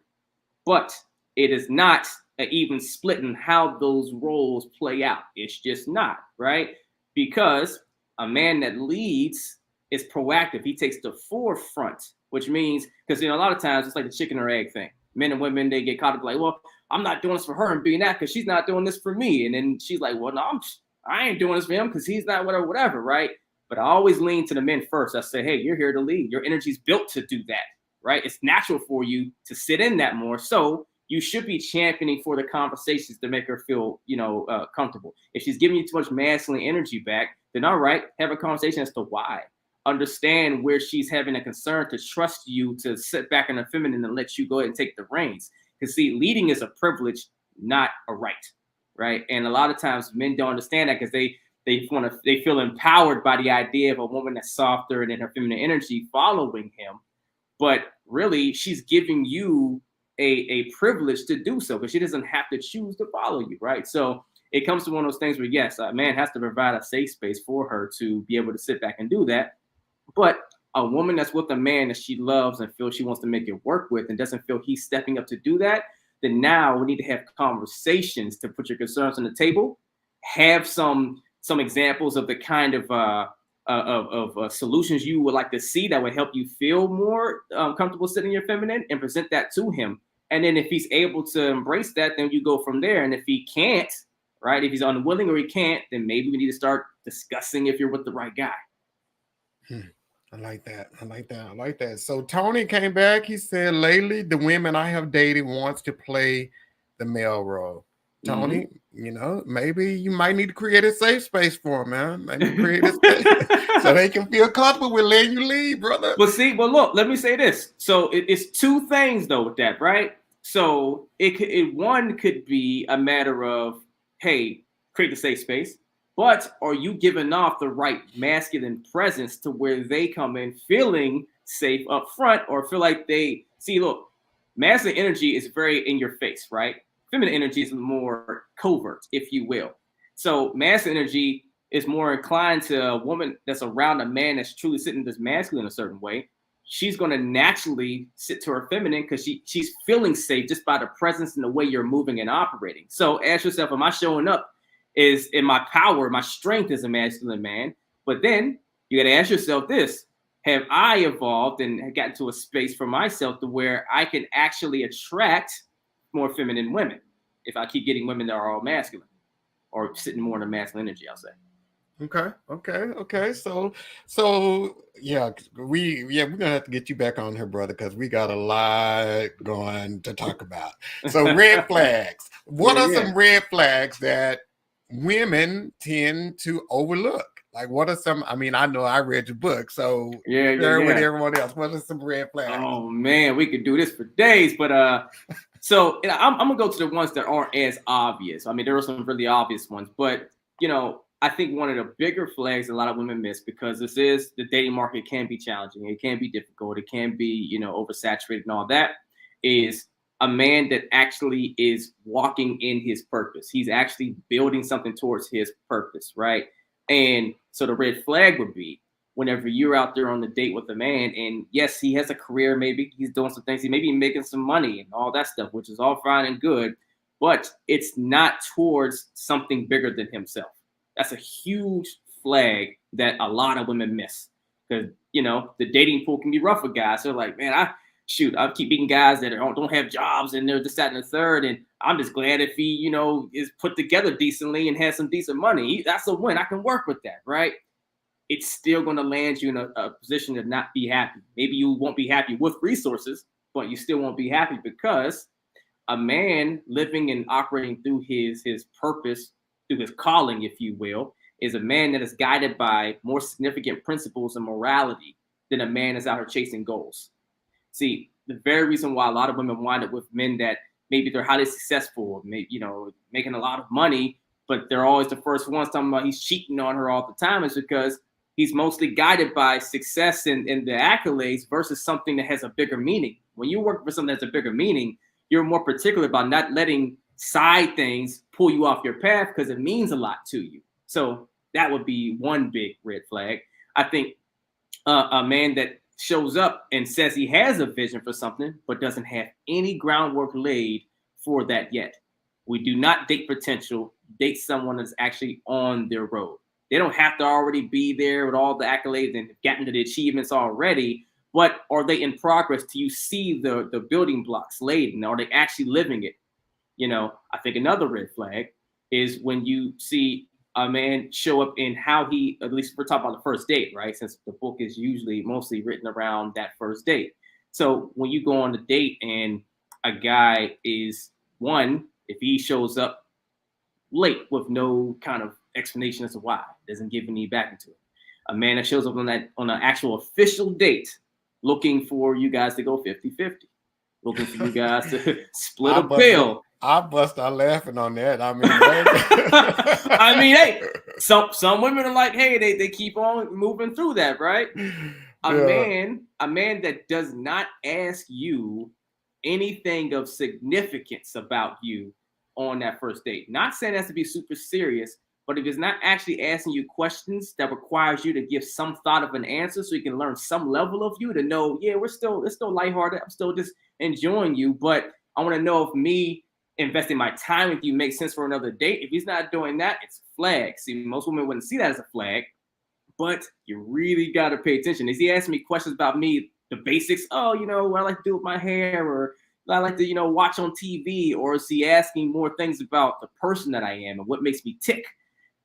But it is not an even split in how those roles play out. It's just not, right? Because a man that leads is proactive. He takes the forefront, which means, because a lot of times it's like the chicken or egg thing. Men and women, they get caught up like, well, I'm not doing this for her and being that because she's not doing this for me. And then she's like, well, no, I ain't doing this for him because he's not whatever, right? But I always lean to the men first. I say, hey, you're here to lead. Your energy's built to do that, right? It's natural for you to sit in that more. So you should be championing for the conversations to make her feel, comfortable. If she's giving you too much masculine energy back, then all right, have a conversation as to why. understand where she's having a concern to trust you to sit back in her feminine and let you go ahead and take the reins. Because see, leading is a privilege, not a right, right? And a lot of times men don't understand that because they feel empowered by the idea of a woman that's softer and in her feminine energy following him. But really, she's giving you a privilege to do so because she doesn't have to choose to follow you, right? So it comes to one of those things where yes, a man has to provide a safe space for her to be able to sit back and do that. But a woman that's with a man that she loves and feels she wants to make it work with and doesn't feel he's stepping up to do that, then now we need to have conversations to put your concerns on the table, have some examples of the kind of solutions you would like to see that would help you feel more comfortable sitting your feminine and present that to him. And then if he's able to embrace that, then you go from there. And if he can't, right, if he's unwilling or he can't, then maybe we need to start discussing if you're with the right guy. I like that. I like that. I like that. So Tony came back. He said, lately, the women I have dated wants to play the male role. Tony, maybe you might need to create a safe space for them, man. Maybe create a space so they can feel comfortable with letting you lead, brother. Well, look, let me say this. So it's two things though with that, right? So one could be a matter of, hey, create a safe space. But are you giving off the right masculine presence to where they come in feeling safe up front or feel like they see, look, masculine energy is very in your face, right? Feminine energy is more covert, if you will. So masculine energy is more inclined to a woman that's around a man that's truly sitting this masculine in a certain way. She's going to naturally sit to her feminine because she's feeling safe just by the presence and the way you're moving and operating. So ask yourself, am I showing up is in my power, my strength as a masculine man? But then you got to ask yourself this: have I evolved and gotten to a space for myself to where I can actually attract more feminine women if I keep getting women that are all masculine or sitting more in the masculine energy, I'll say. Okay. So yeah, we're gonna have to get you back on here, brother, because we got a lot going to talk about. So red flags. What are some red flags that women tend to overlook? Like, what are some? I mean, I know I read your book, so share with everyone else. What are some red flags? Oh man, we could do this for days, but so I'm gonna go to the ones that aren't as obvious. I mean, there are some really obvious ones, but I think one of the bigger flags a lot of women miss, because the dating market can be challenging, it can be difficult, it can be oversaturated and all that, is a man that actually is walking in his purpose. He's actually building something towards his purpose, right? And so the red flag would be whenever you're out there on the date with a man, and yes, he has a career, maybe he's doing some things, he may be making some money and all that stuff, which is all fine and good, but it's not towards something bigger than himself. That's a huge flag that a lot of women miss, because the dating pool can be rough for guys. They're like, man, I keep meeting guys that don't have jobs and they're just that and the third, and I'm just glad if he is put together decently and has some decent money. That's a win. I can work with that, right? It's still going to land you in a position to not be happy. Maybe you won't be happy with resources, but you still won't be happy, because a man living and operating through his purpose, through his calling, if you will, is a man that is guided by more significant principles and morality than a man that's out here chasing goals. See, the very reason why a lot of women wind up with men that maybe they're highly successful, making a lot of money, but they're always the first ones talking about he's cheating on her all the time, is because he's mostly guided by success and the accolades versus something that has a bigger meaning. When you work for something that's a bigger meaning, you're more particular about not letting side things pull you off your path, because it means a lot to you. So that would be one big red flag. I think a man that shows up and says he has a vision for something, but doesn't have any groundwork laid for that yet. We do not date potential, date someone that's actually on their road. They don't have to already be there with all the accolades and gotten to the achievements already, but are they in progress? Do you see the building blocks laid, and are they actually living it? I think another red flag is when you see a man show up in how he, at least we're talking about the first date, right? Since the book is usually mostly written around that first date. So when you go on a date and a guy is, one, if he shows up late with no kind of explanation as to why, doesn't give any back into it. a man that shows up on an actual official date looking for you guys to go 50-50, looking for you guys to split a bill. I bust out laughing on that. I mean, I mean, hey, some women are like, hey, they keep on moving through that, right? A man that does not ask you anything of significance about you on that first date. Not saying it has to be super serious, but if it's not actually asking you questions that requires you to give some thought of an answer so you can learn some level of you to know, yeah, it's still lighthearted. I'm still just enjoying you, but I want to know if me investing my time with you makes sense for another date. If he's not doing that, it's a flag. See, most women wouldn't see that as a flag, but you really got to pay attention. Is he asking me questions about me, the basics? Oh, what I like to do with my hair, or I like to, watch on TV, or is he asking more things about the person that I am and what makes me tick?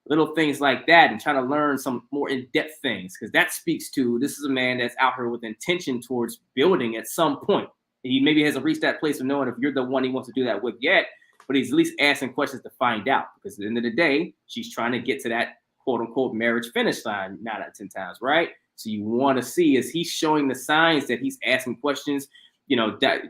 Little things like that, and trying to learn some more in-depth things, because that speaks to this is a man that's out here with intention towards building at some point. He maybe hasn't reached that place of knowing if you're the one he wants to do that with yet, but he's at least asking questions to find out, because at the end of the day, she's trying to get to that quote-unquote marriage finish line 9 out of 10 times, right? So you want to see, is he showing the signs that he's asking questions, that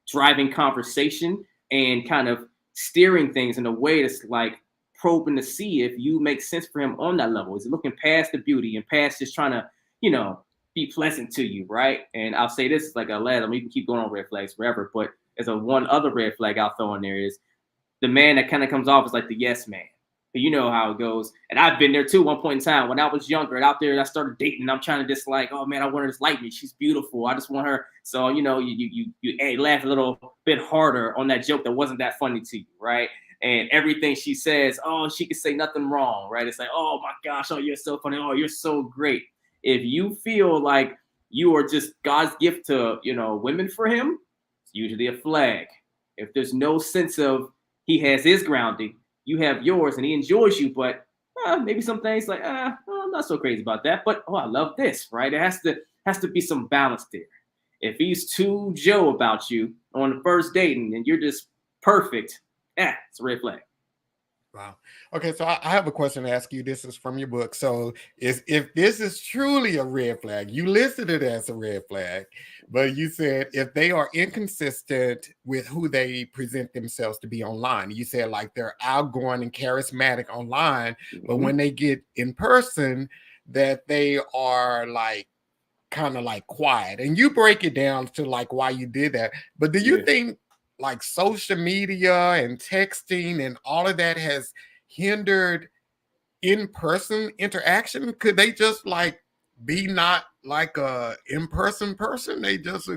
driving conversation and kind of steering things in a way that's like probing to see if you make sense for him on that level. Is he looking past the beauty and past just trying to, be pleasant to you, right? And I'll say this, like a lad, we can keep going on red flags forever, but as a one other red flag I'll throw in there is the man that kind of comes off as like the yes man. But you know how it goes. And I've been there too one point in time when I was younger and out there, I started dating. And I'm trying to just like, oh man, I want her to like me. She's beautiful. I just want her. So, you laugh a little bit harder on that joke that wasn't that funny to you, right? And everything she says, oh, she can say nothing wrong, right? It's like, oh my gosh, oh, you're so funny. Oh, you're so great. If you feel like you are just God's gift to, women for him, it's usually a flag. If there's no sense of he has his grounding, you have yours, and he enjoys you, but maybe some things like, I'm not so crazy about that, but I love this, right? It has to be some balance there. If he's too Joe about you on the first date and you're just perfect, it's a red flag. Wow. Okay, so I have a question to ask you. This is from your book. So if this is truly a red flag, you listed it as a red flag, but you said if they are inconsistent with who they present themselves to be online, you said like they're outgoing and charismatic online, but when they get in person, that they are like kind of like quiet. And you break it down to like why you did that. But do you think like social media and texting and all of that has hindered in-person interaction? Could they just like be not like a in-person person? They just,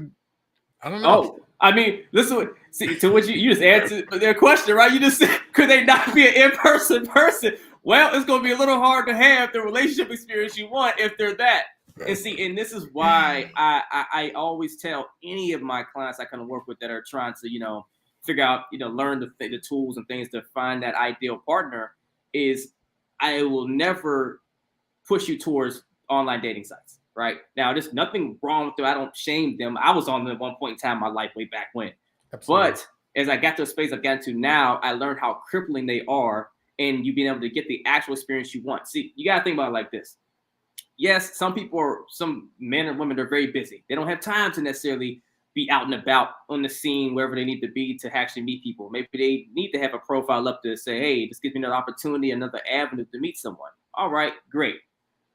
I don't know. Oh, I mean, listen, see, to what you just answered their question, right? You just said, could they not be an in-person person? Well, it's going to be a little hard to have the relationship experience you want if they're that. And see, and this is why I always tell any of my clients I kind of work with that are trying to, figure out, learn the tools and things to find that ideal partner is I will never push you towards online dating sites, right? Now, there's nothing wrong with them. I don't shame them. I was on them at one point in time in my life way back when. Absolutely. But as I got to a space I've gotten to now, I learned how crippling they are and you being able to get the actual experience you want. See, you got to think about it like this. Yes, some men and women are very busy. They don't have time to necessarily be out and about on the scene, wherever they need to be to actually meet people. Maybe they need to have a profile up to say, hey, this gives me another opportunity, another avenue to meet someone. All right, great.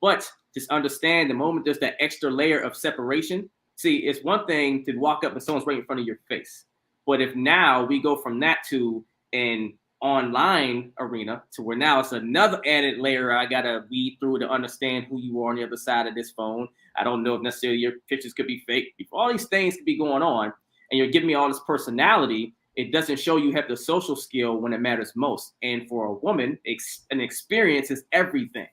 But just understand the moment there's that extra layer of separation. See, it's one thing to walk up and someone's right in front of your face. But if now we go from that to an online arena to where now it's another added layer I gotta weed through to understand who you are on the other side of this phone. I don't know if necessarily your pictures could be fake. All these things could be going on, and you're giving me all this personality. It doesn't show you have the social skill when it matters most. And for a woman, an experience is everything.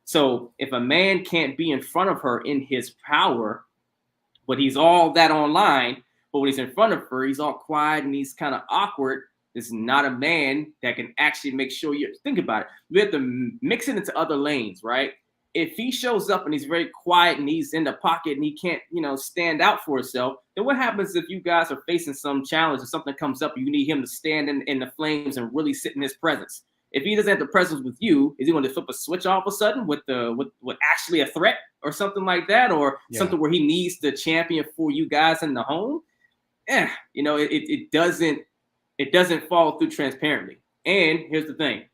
So if a man can't be in front of her in his power, but he's all that online, but when he's in front of her, he's all quiet and he's kind of awkward. This is not a man that can actually make sure you think about it. We have to mix it into other lanes, right? If he shows up and he's very quiet and he's in the pocket and he can't, stand out for himself, then what happens if you guys are facing some challenge or something comes up and you need him to stand in the flames and really sit in his presence? If he doesn't have the presence with you, is he going to flip a switch all of a sudden with actually a threat or something like that, or Yeah. something where he needs the champion for you guys in the home? It doesn't fall through transparently. And here's the thing: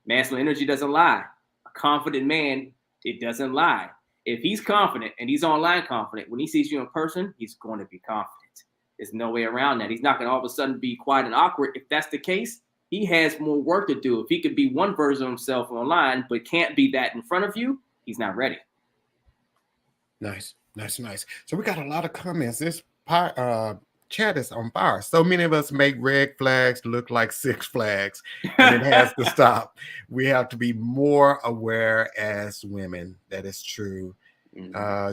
masculine energy doesn't lie. A confident man, it doesn't lie. If he's confident and he's online confident, when he sees you in person, he's going to be confident. There's no way around that. He's not going to all of a sudden be quiet and awkward. If that's the case, he has more work to do. If he could be one version of himself online, but can't be that in front of you, he's not ready. Nice, nice, nice. So we got a lot of comments. This chat is on fire. So many of us make red flags look like Six Flags, and it has to stop. We have to be more aware as women. That is true.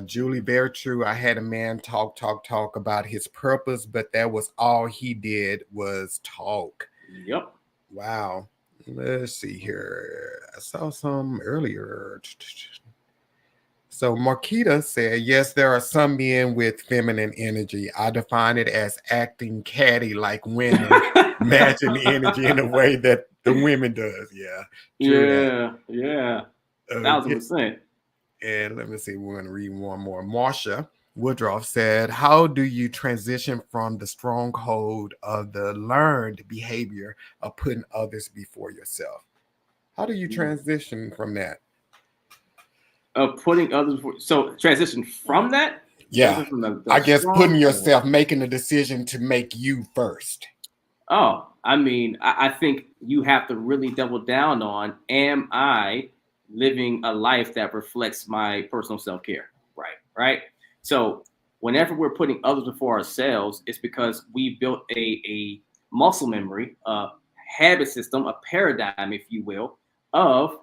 Julie, very true. I had a man talk about his purpose, but that was all he did was talk. Yep. Wow. Let's see here. I saw some earlier. So Marquita said, yes, there are some men with feminine energy. I define it as acting catty like women, matching the energy in a way that the women does. Yeah. Yeah. 1,000%. And let me see, we're going to read one more. Marsha Woodruff said, how do you transition from the stronghold of the learned behavior of putting others before yourself? How do you transition from that? Of putting others before, so transition from that? Yeah. From the I guess putting yourself, making a decision to make you first. Oh, I mean, I think you have to really double down on, am I living a life that reflects my personal self-care? Right. So whenever we're putting others before ourselves, it's because we built a muscle memory, a habit system, a paradigm, if you will, of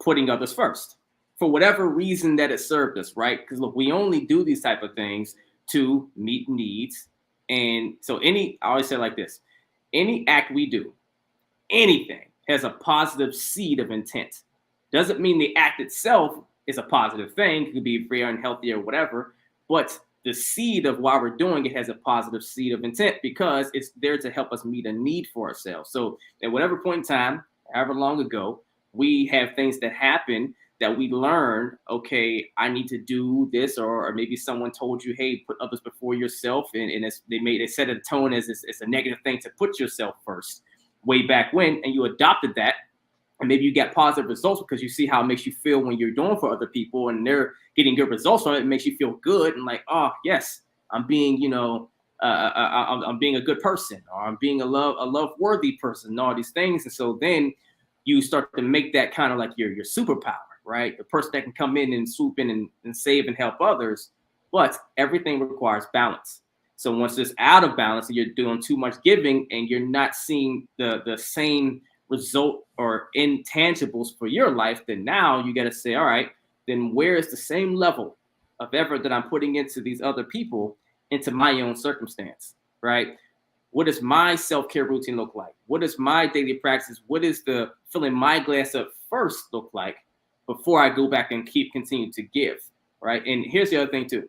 putting others first for whatever reason that it served us, right? Because look, we only do these type of things to meet needs. And so I always say it like this: any act we do, anything, has a positive seed of intent. Doesn't mean the act itself is a positive thing. It could be very unhealthy or whatever, but the seed of why we're doing it has a positive seed of intent because it's there to help us meet a need for ourselves. So at whatever point in time, however long ago, we have things that happen that we learn, okay, I need to do this, or maybe someone told you, hey, put others before yourself, and they set a tone as it's a negative thing to put yourself first way back when, and you adopted that, and maybe you get positive results because you see how it makes you feel when you're doing for other people, and they're getting good results from it. It makes you feel good, and like, oh yes, I'm being, I'm being a good person, or I'm being a love worthy person, and all these things, and so then you start to make that kind of like your superpower, right? The person that can come in and swoop in and save and help others. But everything requires balance. So once it's out of balance and you're doing too much giving and you're not seeing the same result or intangibles for your life, then now you got to say, all right, then where is the same level of effort that I'm putting into these other people into my own circumstance, right? What does my self-care routine look like? What is my daily practice? What is the filling my glass up first look like before I go back and continue to give, right? And here's the other thing too.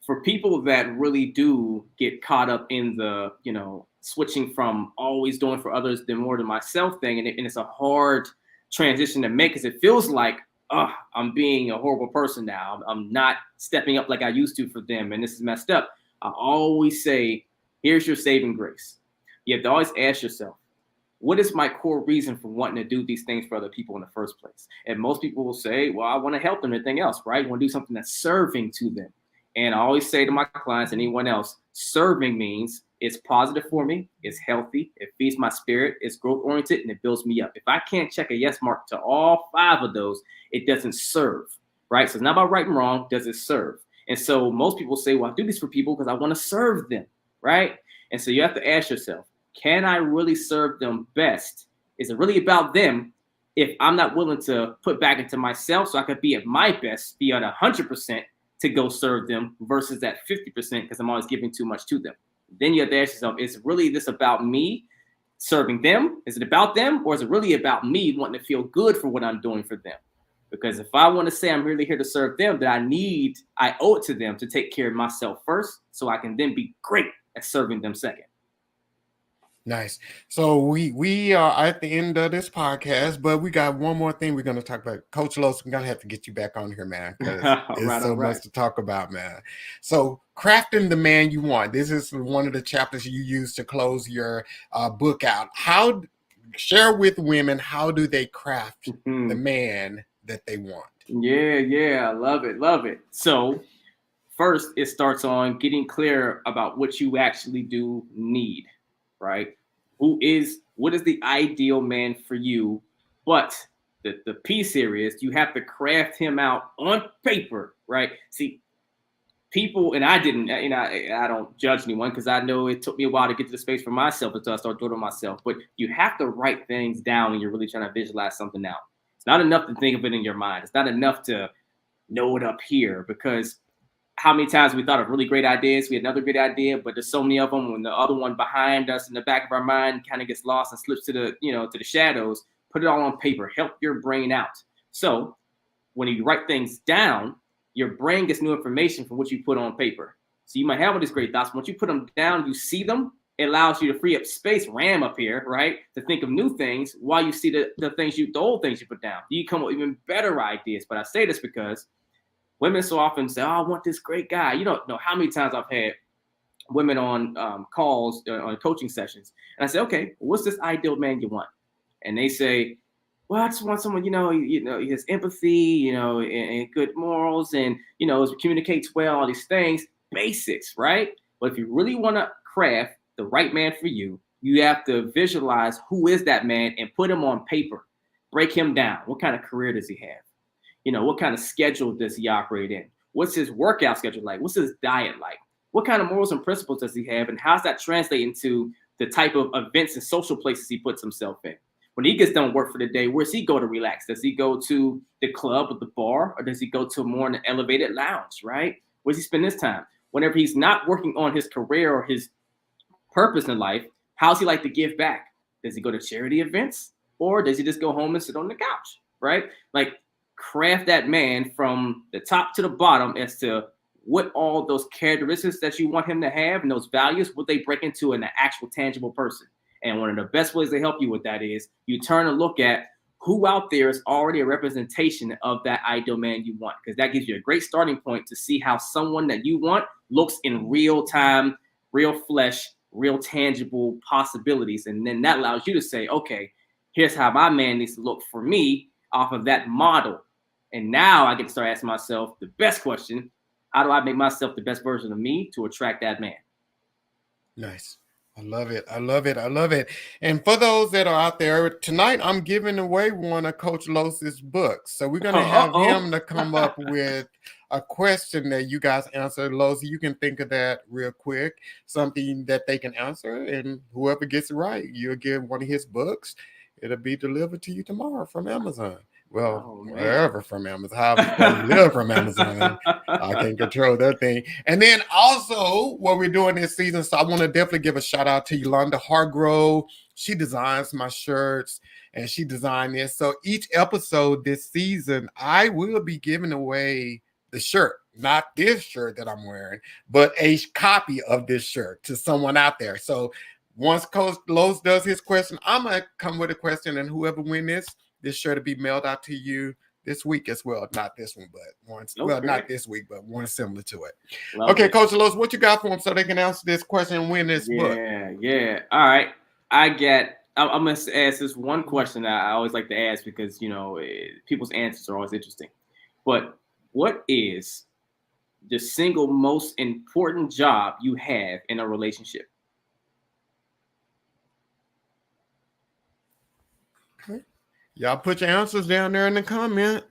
For people that really do get caught up in the, switching from always doing for others than more to myself thing, and it's a hard transition to make because it feels like, oh, I'm being a horrible person now. I'm not stepping up like I used to for them, and this is messed up. I always say, here's your saving grace. You have to always ask yourself, what is my core reason for wanting to do these things for other people in the first place? And most people will say, well, I want to help them, anything else, right? You want to do something that's serving to them. And I always say to my clients, anyone else, serving means it's positive for me, it's healthy, it feeds my spirit, it's growth oriented, and it builds me up. If I can't check a yes mark to all 5 of those, it doesn't serve, right? So it's not about right and wrong, does it serve? And so most people say, well, I do this for people because I want to serve them, right? And so you have to ask yourself, can I really serve them best? Is it really about them if I'm not willing to put back into myself so I could be at my best, be at 100% to go serve them versus that 50% because I'm always giving too much to them? Then you have to ask yourself, is really this about me serving them? Is it about them? Or is it really about me wanting to feel good for what I'm doing for them? Because if I want to say I'm really here to serve them, then I owe it to them to take care of myself first so I can then be great at serving them second. Nice. So we are at the end of this podcast, but we got one more thing we're going to talk about. Coach Los, I'm going to have to get you back on here, man, because All it's right, all so right. much to talk about, man. So crafting the man you want. This is one of the chapters you use to close your book out. How share with women how do they craft the Mhm. man that they want? Yeah, yeah, I love it, love it. So first, it starts on getting clear about what you actually do need, right? What is the ideal man for you? But the piece here is you have to craft him out on paper, right? See, people, and I didn't, I don't judge anyone because I know it took me a while to get to the space for myself until I started doing it myself. But you have to write things down when you're really trying to visualize something out. It's not enough to think of it in your mind. It's not enough to know it up here because how many times we thought of really great ideas, we had another great idea, but there's so many of them when the other one behind us in the back of our mind kind of gets lost and slips to the, to the shadows. Put it all on paper, help your brain out. So when you write things down, your brain gets new information from what you put on paper. So you might have all these great thoughts. Once you put them down, you see them. It allows you to free up space, RAM up here, right? To think of new things while you see the old things you put down. You come up with even better ideas. But I say this because women so often say, "Oh, I want this great guy." You don't know how many times I've had women on calls on coaching sessions, and I say, "Okay, what's this ideal man you want?" And they say, "Well, I just want someone, he has empathy, and good morals, and communicates well, all these things, basics, right?" But if you really want to craft the right man for you, you have to visualize who is that man and put him on paper. Break him down. What kind of career does he have? What kind of schedule does he operate in? What's his workout schedule like? What's his diet like? What kind of morals and principles does he have? And how's that translate into the type of events and social places he puts himself in? When he gets done work for the day, where's he go to relax? Does he go to the club or the bar, or does he go to more in an elevated lounge, right? Where's he spend his time? Whenever he's not working on his career or his purpose in life, how's he like to give back? Does he go to charity events, or does he just go home and sit on the couch, right? Like, craft that man from the top to the bottom as to what all those characteristics that you want him to have and those values, what they break into an actual tangible person. And one of the best ways to help you with that is you turn and look at who out there is already a representation of that ideal man you want, because that gives you a great starting point to see how someone that you want looks in real time, real flesh, real tangible possibilities. And then that allows you to say, okay, here's how my man needs to look for me off of that model. And now I get to start asking myself the best question: how do I make myself the best version of me to attract that man? Nice. I love it. I love it. I love it. And for those that are out there, tonight I'm giving away one of Coach Los's books. So we're going to have him to come up with a question that you guys answer. Los, you can think of that real quick, something that they can answer. And whoever gets it right, you'll get one of his books. It'll be delivered to you tomorrow from Amazon. Well, Oh man. wherever from Amazon, however you live from Amazon. I can't control that thing. And then also what we're doing this season, so I want to definitely give a shout out to Yolanda Hargrove. She designs my shirts and she designed this. So each episode this season, I will be giving away the shirt, not this shirt that I'm wearing, but a copy of this shirt to someone out there. So once Coach Los does his question, I'm going to come with a question, and whoever wins this shirt will be mailed out to you this week as well. Not this one, but one. Well, Okay. not this week, but one similar to it. Love Okay, it. Coach Los, what you got for them so they can answer this question and win this book? Yeah, yeah. All right. I'm gonna ask this one question that I always like to ask because people's answers are always interesting. But what is the single most important job you have in a relationship? Okay. Y'all put your answers down there in the comment.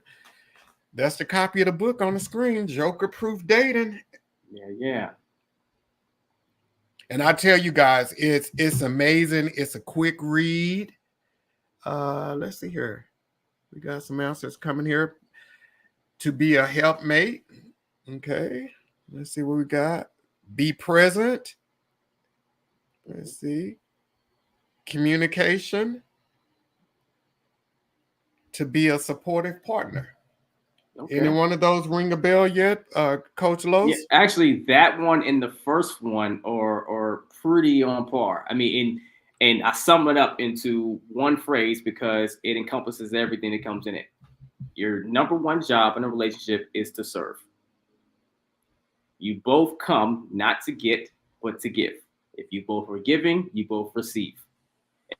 That's the copy of the book on the screen, Joker Proof Dating. Yeah, yeah. And I tell you guys, it's amazing. It's a quick read. Let's see here. We got some answers coming here. To be a helpmate. Okay. Let's see what we got. Be present. Let's see. Communication. To be a supportive partner. Any Okay. one of those ring a bell yet, Coach Yeah, Los? actually, that one and the first one are pretty on par. I mean, And I sum it up into one phrase because it encompasses everything that comes in it. Your number one job in a relationship is to serve. You both come not to get, but to give. If you both are giving, you both receive.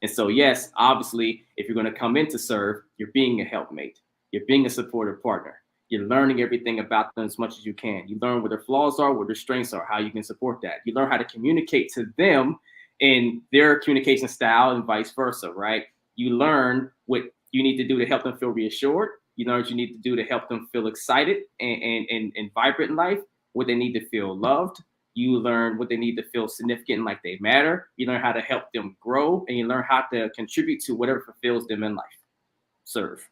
And so, yes, obviously, if you're going to come in to serve, you're being a helpmate. You're being a supportive partner. You're learning everything about them as much as you can. You learn where their flaws are, where their strengths are, how you can support that. You learn how to communicate to them in their communication style and vice versa, right? You learn what you need to do to help them feel reassured. You learn what you need to do to help them feel excited and vibrant in life, what they need to feel loved. You learn what they need to feel significant and like they matter. You learn how to help them grow, and you learn how to contribute to whatever fulfills them in life. Serve.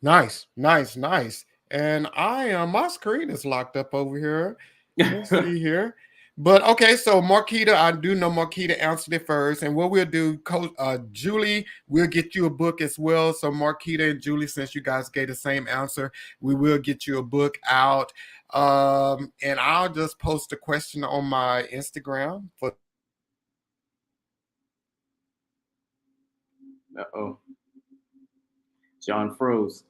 Nice, nice, nice. And I my screen is locked up over here. Let's see here. But okay, so Marquita, I do know Marquita answered it first. And what we'll do, Coach Julie, we'll get you a book as well. So Marquita and Julie, since you guys gave the same answer, we will get you a book out. And I'll just post a question on my Instagram for Uh-oh. John froze.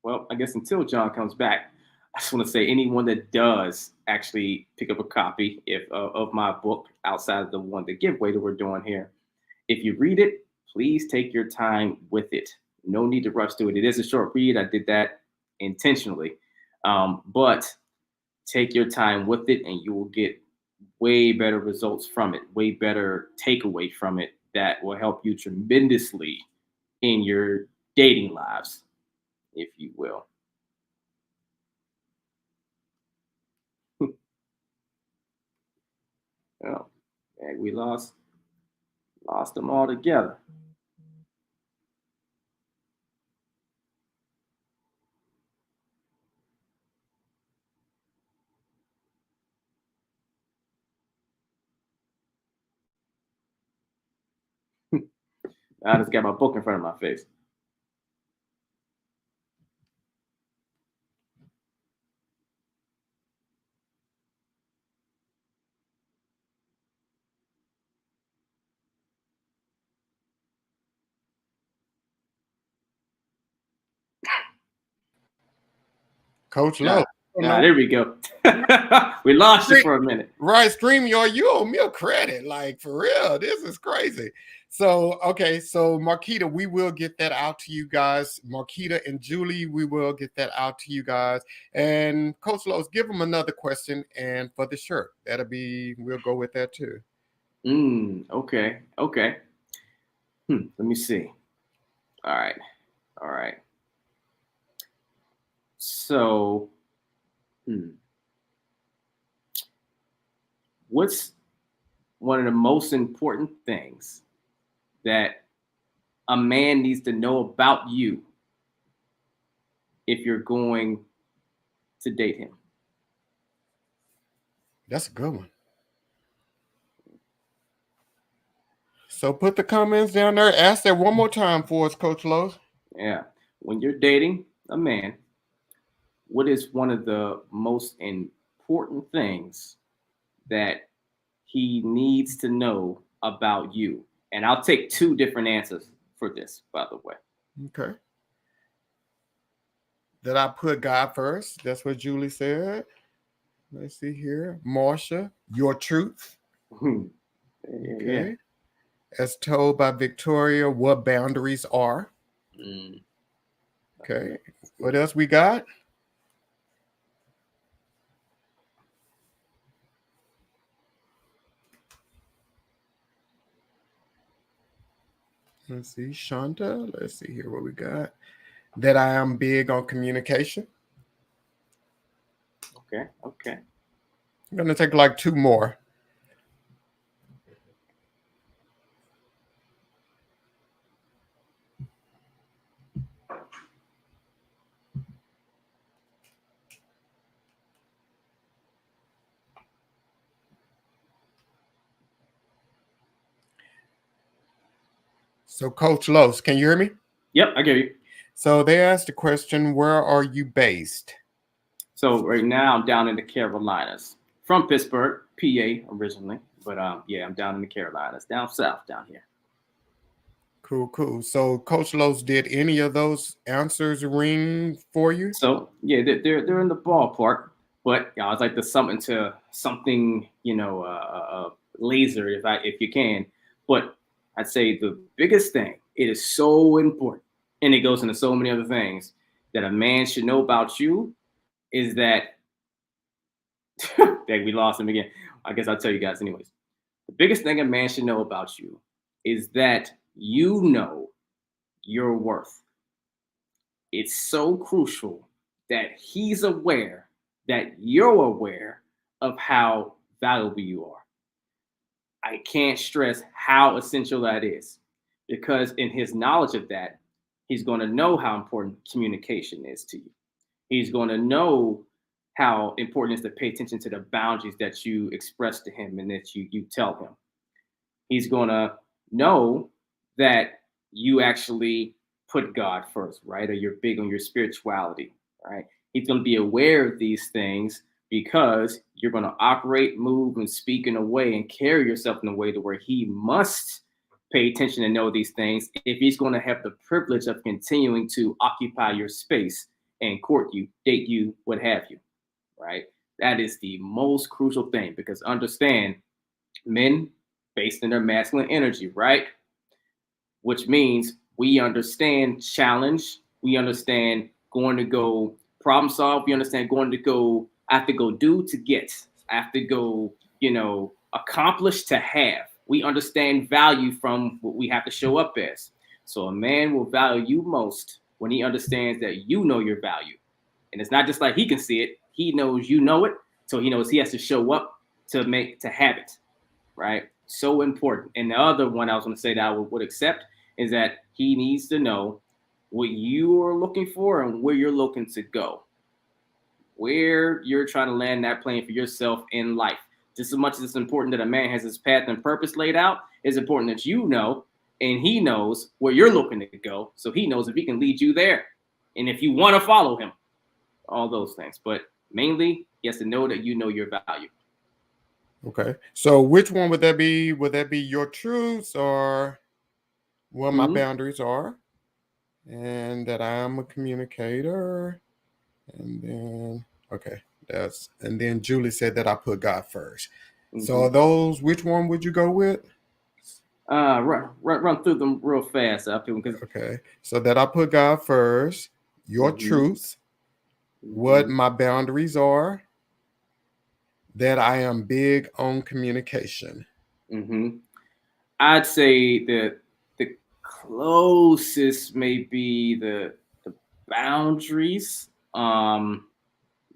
Well, I guess until John comes back, I just want to say anyone that does actually pick up a copy of my book outside of the one the giveaway that we're doing here, if you read it, please take your time with it. No need to rush through it. It is a short read. I did that intentionally, but take your time with it, and you will get way better results from it, way better takeaway from it that will help you tremendously in your dating lives, if you will. Oh, and we lost them all together. I just got my book in front of my face. Coach Lowe. Ah, there we go. We lost you for a minute. Right, StreamYard, you owe me a credit. Like, for real, this is crazy. So, okay, so Marquita, we will get that out to you guys. Marquita and Julie, we will get that out to you guys. And Coach Lowe's, give them another question. And for the shirt, we'll go with that too. Okay. Okay. Let me see. All right. All right. So, what's one of the most important things that a man needs to know about you if you're going to date him? That's a good one. So put the comments down there. Ask that one more time for us, Coach Lowe. Yeah. When you're dating a man, what is one of the most important things that he needs to know about you? And I'll take two different answers for this, by the way. Okay. Did I put God first? That's what Julie said. Let's see here. Marsha, your truth. Okay. Yeah. As told by Victoria, what boundaries are. Okay. What else we got? Let's see, Shonda. Let's see here what we got. That I am big on communication. Okay. Okay. I'm going to take like two more. So, Coach Los, can you hear me? Yep, I get you. So they asked the question, where are you based? So right now I'm down in the Carolinas, from Pittsburgh, PA originally, but yeah, I'm down in the Carolinas, down south, down here. Cool, cool. So Coach Los, did any of those answers ring for you? So yeah, they're in the ballpark, but you know, I'd like to something to something, laser if you can. But I'd say the biggest thing, it is so important, and it goes into so many other things that a man should know about you is that dang, we lost him again. I guess I'll tell you guys anyways. The biggest thing a man should know about you is that you know your worth. It's so crucial that he's aware that you're aware of how valuable you are. I can't stress how essential that is because, in his knowledge of that, he's going to know how important communication is to you. He's going to know how important it is to pay attention to the boundaries that you express to him and that you tell him. He's going to know that you actually put God first, right? Or you're big on your spirituality, right? He's going to be aware of these things because you're going to operate, move, and speak in a way and carry yourself in a way to where he must pay attention and know these things if he's going to have the privilege of continuing to occupy your space and court you, date you, what have you, right? That is the most crucial thing because understand men based in their masculine energy, right? Which means we understand challenge, we understand going to go problem solve, we understand going to go, I have to go do to get, I have to go, accomplish to have. We understand value from what we have to show up as. So a man will value you most when he understands that you know your value. And it's not just like he can see it, he knows you know it. So he knows he has to show up to have it, right? So important. And the other one I was going to say that I would accept is that he needs to know what you are looking for and where you're looking to go, where you're trying to land that plane for yourself in life. Just as much as it's important that a man has his path and purpose laid out, it's important that you know and he knows where you're looking to go. So he knows if he can lead you there. And if you want to follow him, all those things. But mainly, he has to know that you know your value. Okay. So which one would that be? Would that be your truths or what my Mm-hmm. boundaries are? And that I am a communicator. And then, okay, and then Julie said that I put God first. So Mm-hmm. those, which one would you go with? Run through them real fast up to them because. Okay. So that I put God first, your Mm-hmm. truths, what Mm-hmm. my boundaries are, that I am big on communication. Mm-hmm. I'd say the closest may be the boundaries.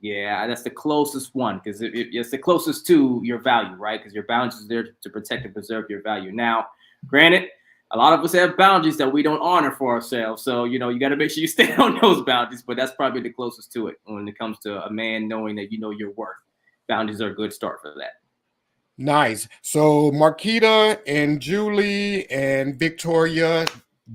Yeah, that's the closest one because it's the closest to your value, right? Because your boundaries are there to protect and preserve your value. Now, granted, a lot of us have boundaries that we don't honor for ourselves. So, you got to make sure you stay on those boundaries, but that's probably the closest to it when it comes to a man knowing that you know your worth. Boundaries are a good start for that. Nice. So Marquita and Julie and Victoria,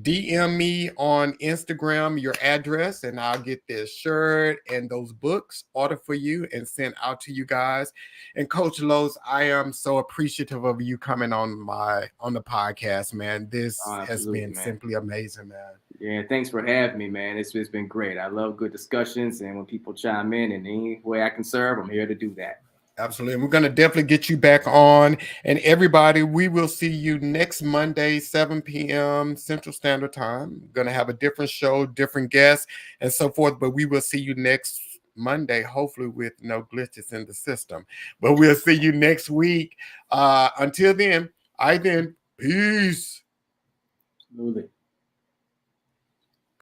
DM me on Instagram your address and I'll get this shirt and those books ordered for you and sent out to you guys. And Coach Los, I am so appreciative of you coming on the podcast, man. This has Absolutely, been man. simply amazing, man. Yeah, thanks for having me, man. It's been great. I love good discussions, and when people chime in any way I can serve, I'm here to do that. Absolutely. We're going to definitely get you back on. And everybody, we will see you next Monday, 7 p.m. Central Standard Time. We're going to have a different show, different guests, and so forth. But we will see you next Monday, hopefully with no glitches in the system. But we'll see you next week. Until then, peace. Absolutely.